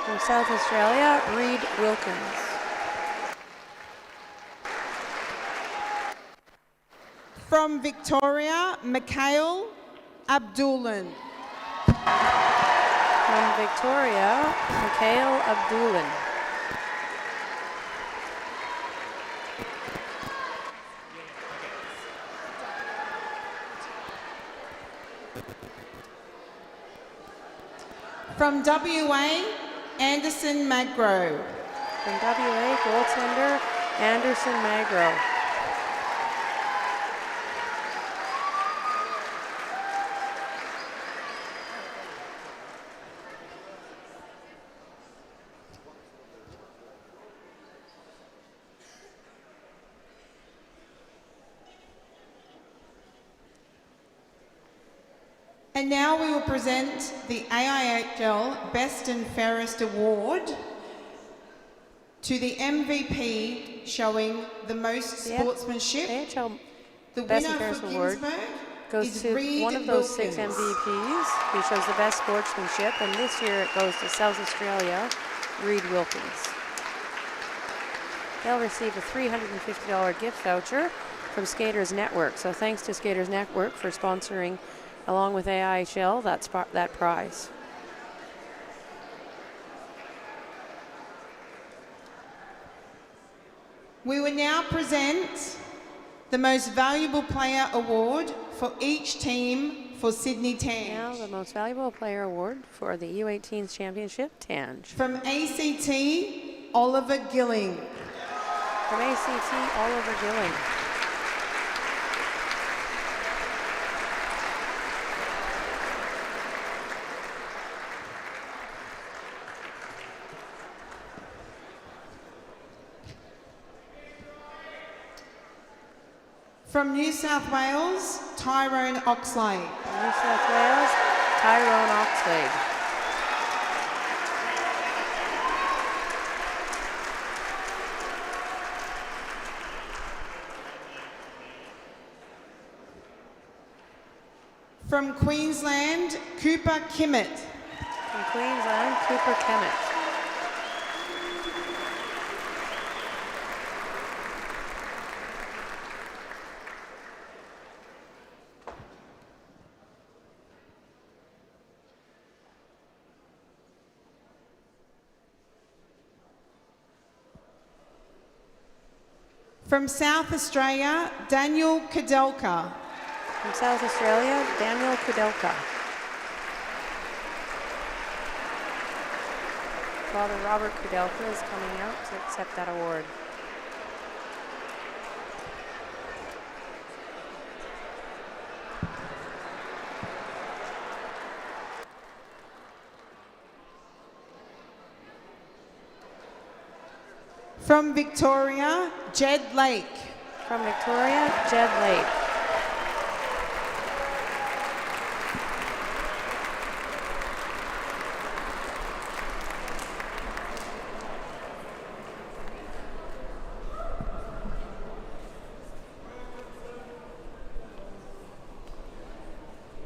From South Australia, Reid Wilkins. From Victoria, Mikhail Abdulin. From Victoria, Mikhail Abdulin. From WA, Anderson Magro. From WA, goaltender, Anderson Magro. And now we will present the AIHL Best and Fairest Award to the MVP showing the most Yeah. sportsmanship. AHL The Best winner and Fairest for Award Ginsberg goes is to Reid one of those Wilkins. 6 MVPs who shows the best sportsmanship, and this year it goes to South Australia, Reid Wilkins. They'll receive a $350 gift voucher from Skaters Network. So thanks to Skaters Network for sponsoring, along with AIHL, that prize. We will now present the Most Valuable Player Award for each team for Sydney Now the Tange. Most Valuable Player Award for the U18s Championship, Tange. From ACT, Oliver Gilling. From ACT, Oliver Gilling. From New South Wales, Tyrone Oxlade. From New South Wales, Tyrone Oxlade. From Queensland, Cooper Kimmett. From Queensland, Cooper Kemet. From South Australia, Daniel Kudelka. From South Australia, Daniel Kudelka. Father Robert Kudelka is coming out to accept that award. From Victoria, Jed Lake. From Victoria, Jed Lake.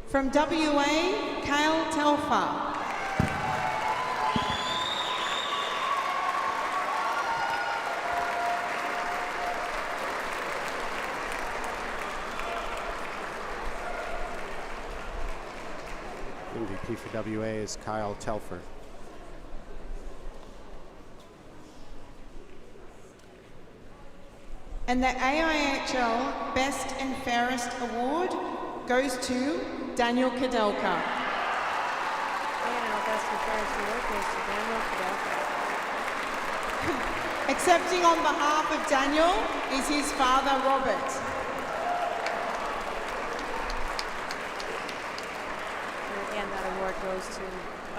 From WA, Kale Telfer. MVP for WA is Kyle Telfer. And the AIHL Best and Fairest Award goes to Daniel Kadelka. And best and fairest award goes to Daniel Kadelka. Accepting on behalf of Daniel is his father, Robert. And again, that award goes to,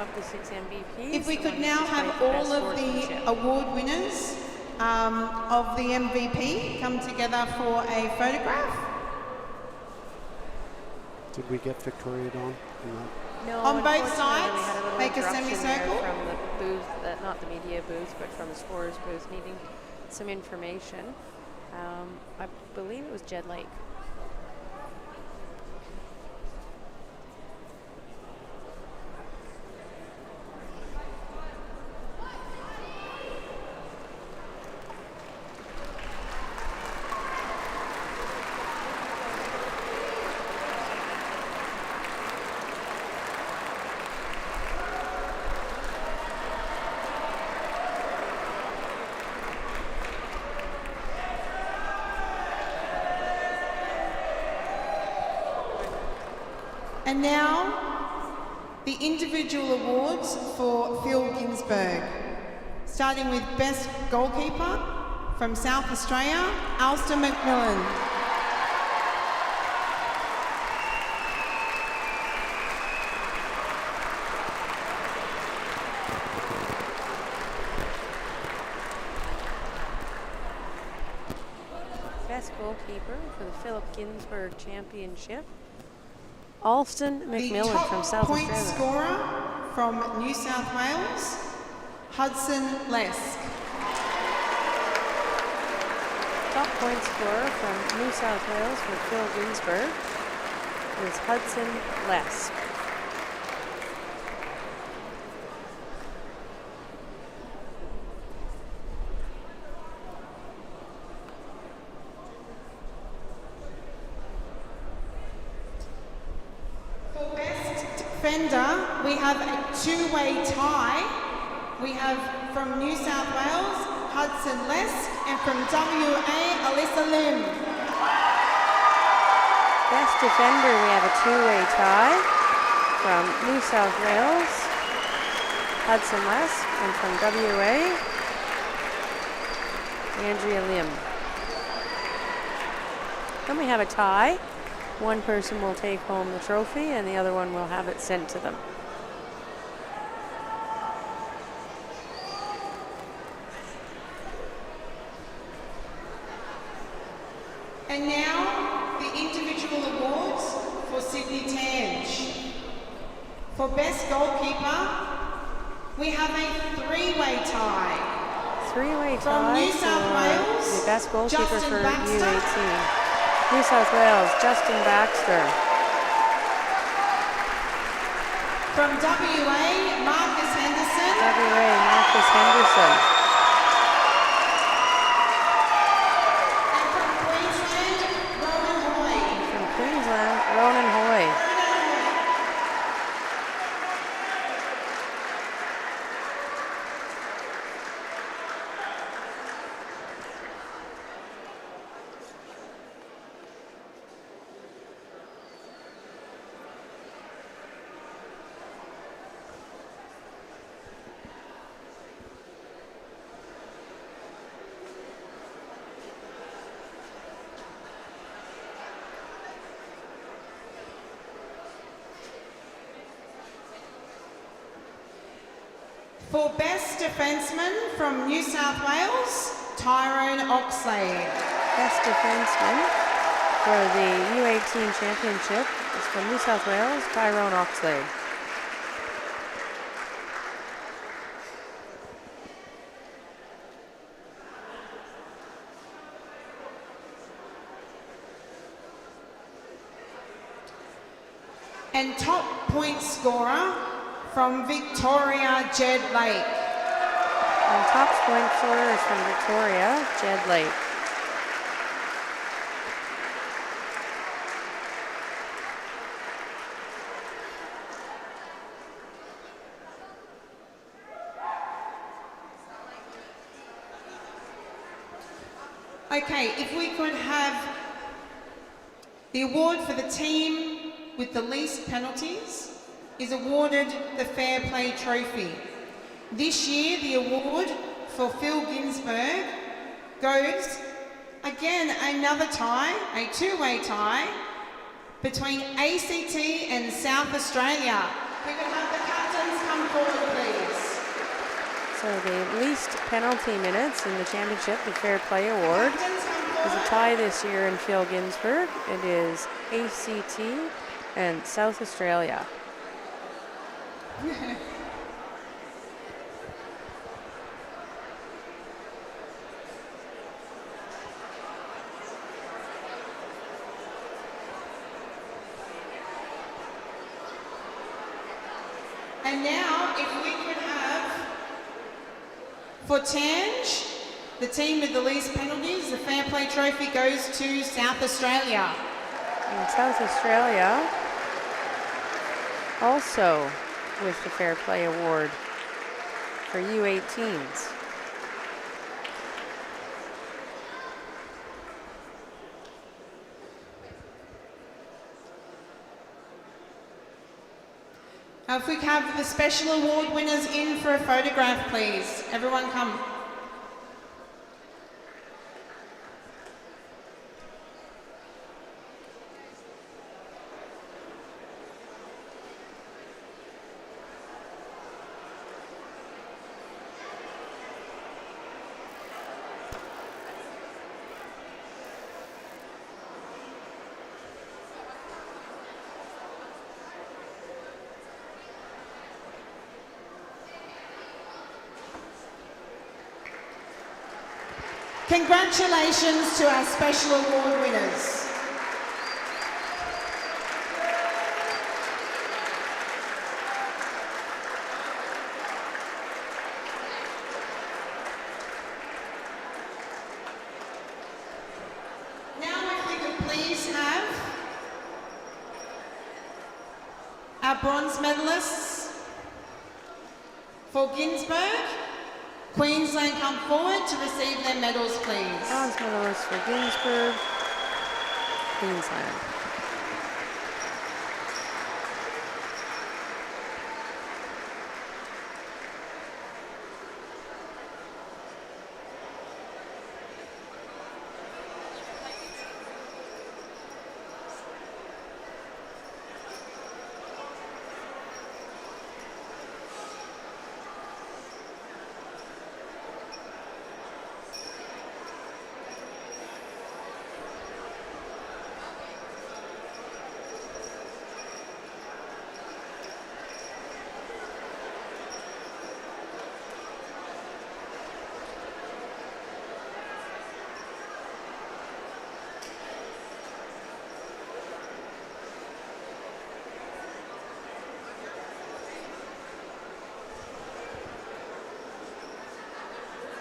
of the 6 MVPs. If we the could one now who's have played all best of the sportsmanship. award winners of the MVP come together for a photograph. Did we get Victoria Dawn? No, On both unfortunately, sides, we had a little make a interruption there semicircle. from the booth, not the media booth, but from the scorers booth, needing some information. I believe it was Jed Lake. And now, the individual awards for Phil Ginsberg. Starting with Best Goalkeeper from South Australia, Alistair McMillan. Best goalkeeper for the Philip Ginsberg Championship, Alston McMillan The top from South point Australia. scorer from New South Wales, Hudson Lesk. Top point scorer from New South Wales for Phil Ginsberg is Hudson Lesk. For Best Defender, we have a two-way tie. We have from New South Wales, Hudson Lesk, and from WA, Alyssa Lim. Best defender, we have a two-way tie from New South Wales, Hudson Lesk, and from WA, Andrea Lim. Then we have a tie. One person will take home the trophy and the other one will have it sent to them. And now, the individual awards for Sydney Tange. For Best Goalkeeper, we have a three-way tie. Three-way From tie New South for Wales, the best goalkeeper Justin for Baxter. U18. New South Wales, Justin Baxter. From WA, Marcus Henderson. WA, Marcus Henderson. And from Queensland, Rowan Hoy. From Queensland, Ronan Hoy. For Best Defenceman from New South Wales, Tyrone Oxlade. Best defenseman for the U18 championship is from New South Wales, Tyrone Oxlade. And top point scorer from Victoria, Jed Lake. And top point scorer is from Victoria, Jed Lake. Okay, if we could have the award for the team with the least penalties is awarded the Fair Play Trophy. This year, the award for Phil Ginsberg goes, again, another tie, a two-way tie, between ACT and South Australia. We can have the captains come forward, please. So the least penalty minutes in the championship, the Fair Play Award, is a tie this year in Phil Ginsberg. It is ACT and South Australia. And now, if we could have, for Tange, the team with the least penalties, the Fair Play Trophy goes to South Australia. And South Australia also with the Fair Play Award for U18s. If we could have the special award winners in for a photograph, please. Everyone come. Congratulations to our special award winners. Now if we could please have our bronze medalists for Ginsberg, Queensland, come forward to receive their medals, please. Bronze medalist for Ginsberg, Queensland.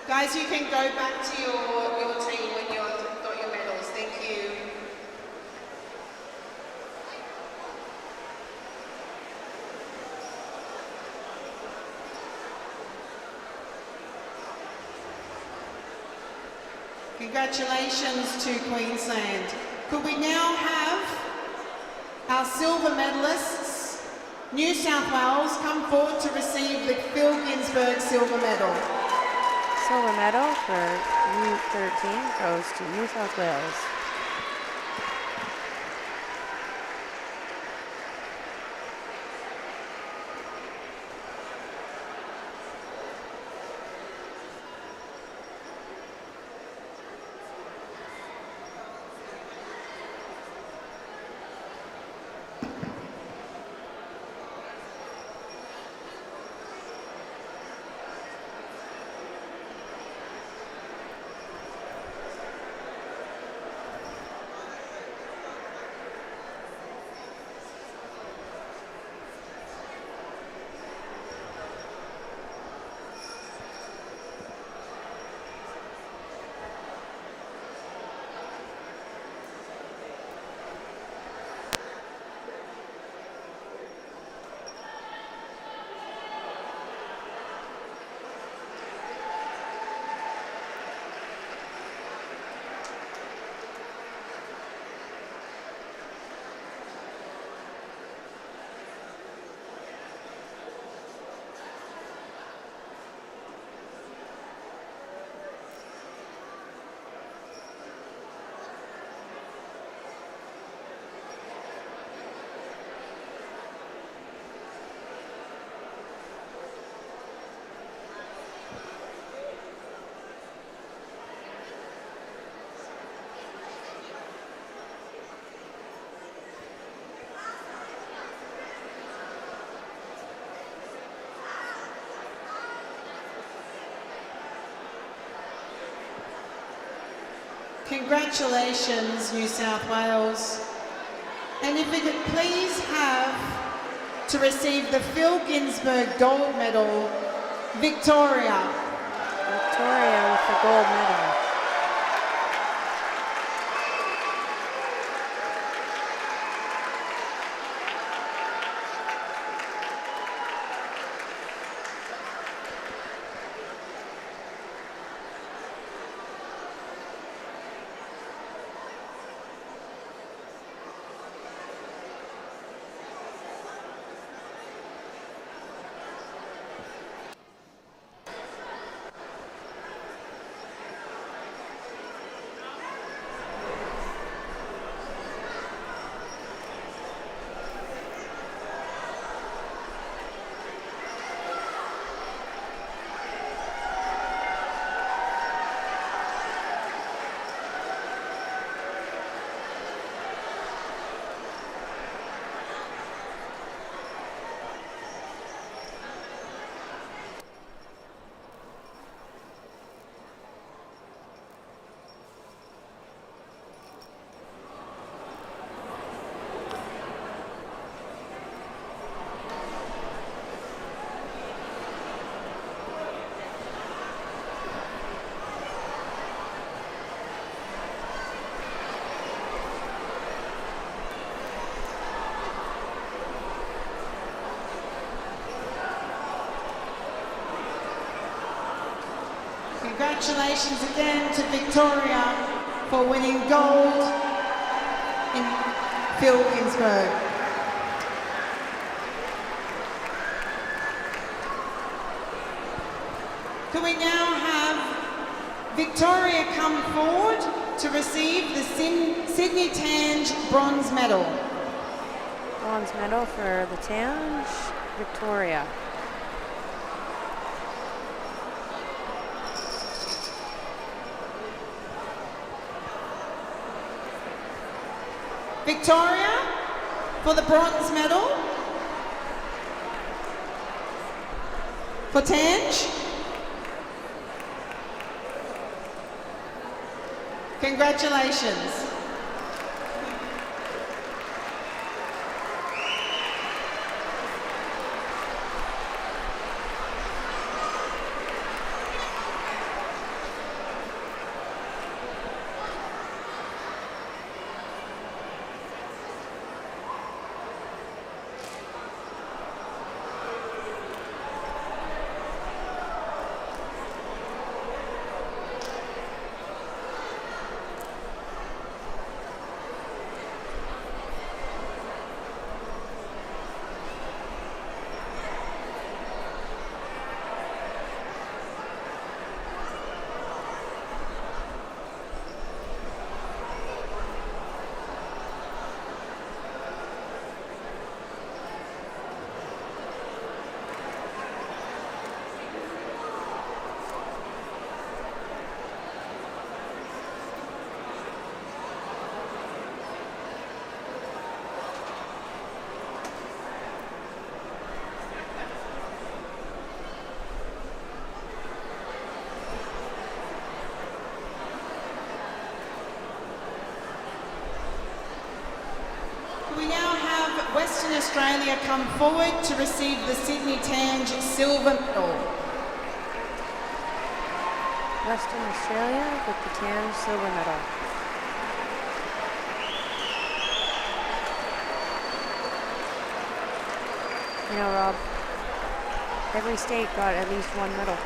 Guys, you can go back to your team when you've got your medals. Thank you. Congratulations to Queensland. Could we now have our silver medalists, New South Wales, come forward to receive the Phil Ginsberg silver medal. Silver medal for U13 goes to New South Wales. Congratulations, New South Wales. And if we could please have to receive the Phil Ginsberg Gold Medal, Victoria. Victoria with the gold medal. Congratulations again to Victoria for winning gold in Phil Ginsberg. Can we now have Victoria come forward to receive the Sydney Tange bronze medal? Bronze medal for the Tange, Victoria. Victoria for the bronze medal for Tange. Congratulations. We now have Western Australia come forward to receive the Sydney Tange silver medal. Western Australia with the Tange silver medal. You know, Rob, every state got at least one medal.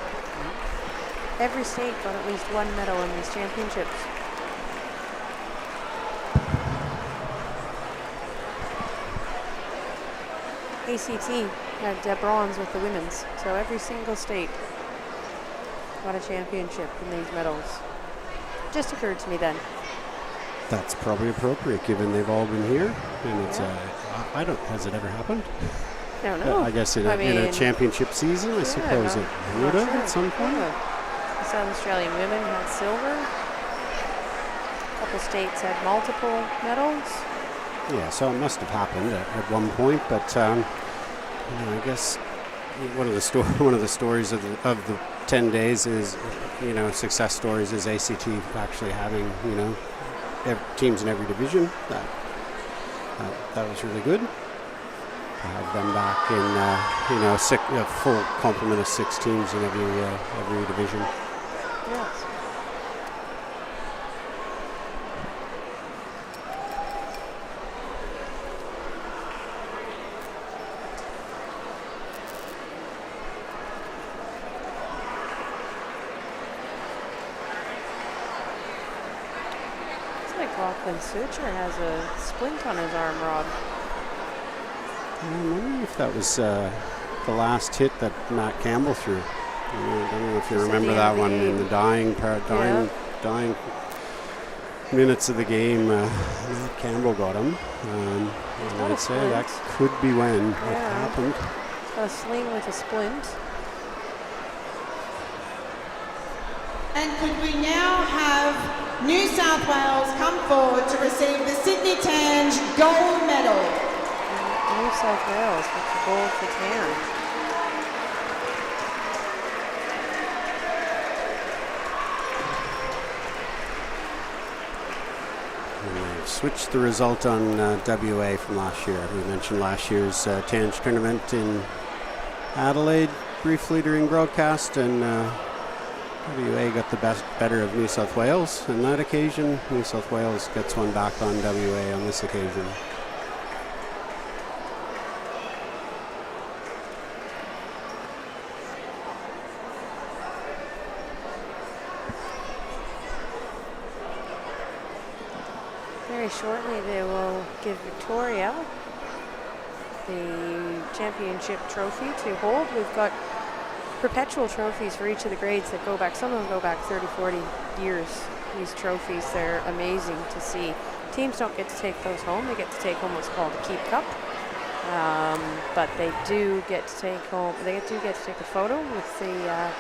Every state got at least one medal in these championships. ACT had bronze with the women's, so every single state got a championship in these medals. Just occurred to me then. That's probably appropriate, given they've all been here, and it's I don't. Has it ever happened? I don't know. I guess in a championship season, I suppose it would have at some point. The South Australian women had silver. A couple states had multiple medals. Yeah, so it must have happened at one point, but you know, I guess one of the stories of the 10 days is, success stories is ACT actually having, teams in every division. That was really good. To have them back in, a full complement of 6 teams in every division. Yes. Lachlan Suture has a splint on his arm, Rob. I'm wondering if that was the last hit that Matt Campbell threw. I don't know if you remember that one in the dying minutes of the game. Matt Campbell got him. And I'd say that could be when it happened. A sling with a splint. And could we now have New South Wales come forward to receive the Sydney Tange gold medal? New South Wales with the gold for Tange. We've switched the result on WA from last year. We mentioned last year's Tange tournament in Adelaide briefly during broadcast, and WA got the better of New South Wales on that occasion. New South Wales gets one back on WA on this occasion. Very shortly they will give Victoria the championship trophy to hold. We've got perpetual trophies for each of the grades that go back. Some of them go back 30, 40 years. These trophies, they're amazing to see. Teams don't get to take those home. They get to take home what's called a keep cup. But they do get to take home, they do get to take a photo with the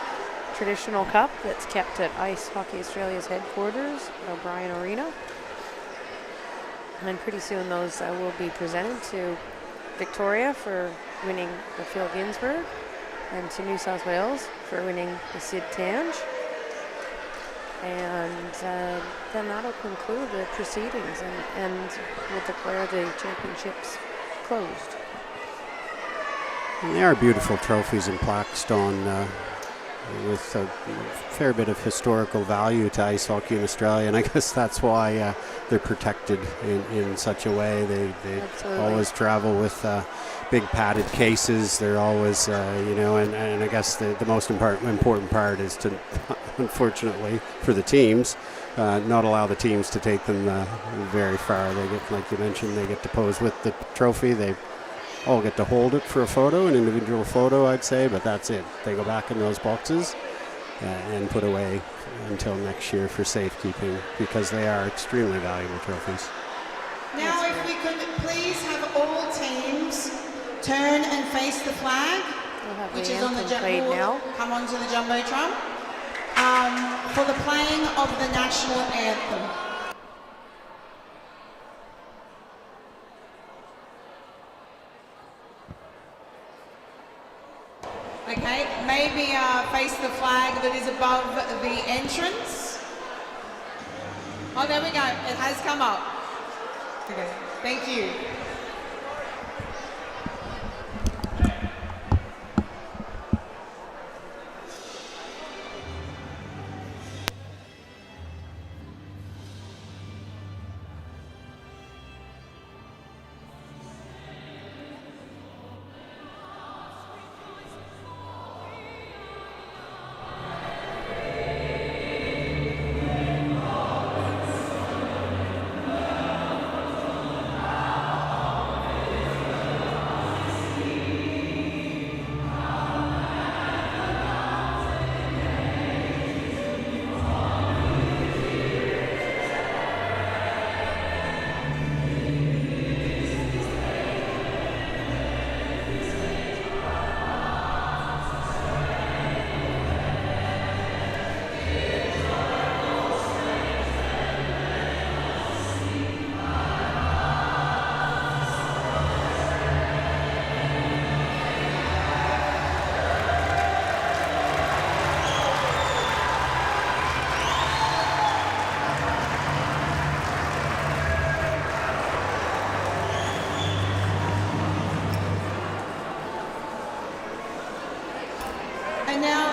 traditional cup that's kept at Ice Hockey Australia's headquarters, O'Brien Arena. And pretty soon those will be presented to Victoria for winning the Phil Ginsberg, and to New South Wales for winning the Sid Tange. And then that'll conclude the proceedings, and we'll declare the championships closed. And they are beautiful trophies and plaques, Dawn, with a fair bit of historical value to ice hockey in Australia, and I guess that's why they're protected in such a way. They always travel with big padded cases. They're always, and I guess the most important part is to, unfortunately for the teams, not allow the teams to take them very far. They get, like you mentioned, they get to pose with the trophy. They all get to hold it for a photo, an individual photo, I'd say, but that's it. They go back in those boxes and put away until next year for safekeeping, because they are extremely valuable trophies. Now, if we could please have all teams turn and face the flag, which is on the jumbo. Come onto the jumbotron for the playing of the national anthem. Okay, maybe face the flag that is above the entrance. Oh, there we go. It has come up. Okay, thank you.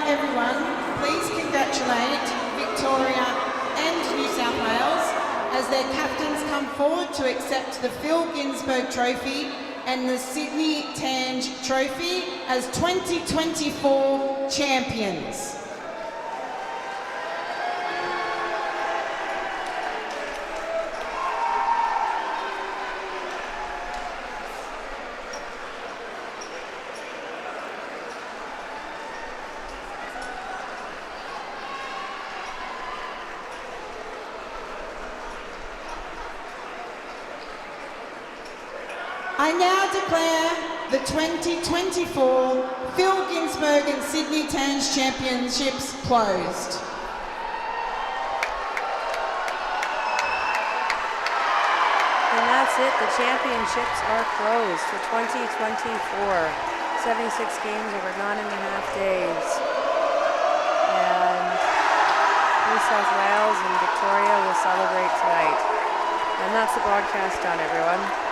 everyone please congratulate Victoria and New South Wales as their captains come forward to accept the Phil Ginsberg Trophy and the Sydney Tange Trophy as 2024 champions. I now declare the 2024 Phil Ginsberg and Sydney Tange Championships closed. And that's it. The championships are closed for 2024. 76 games over 9.5 days. And New South Wales and Victoria will celebrate tonight. And that's the broadcast done, everyone.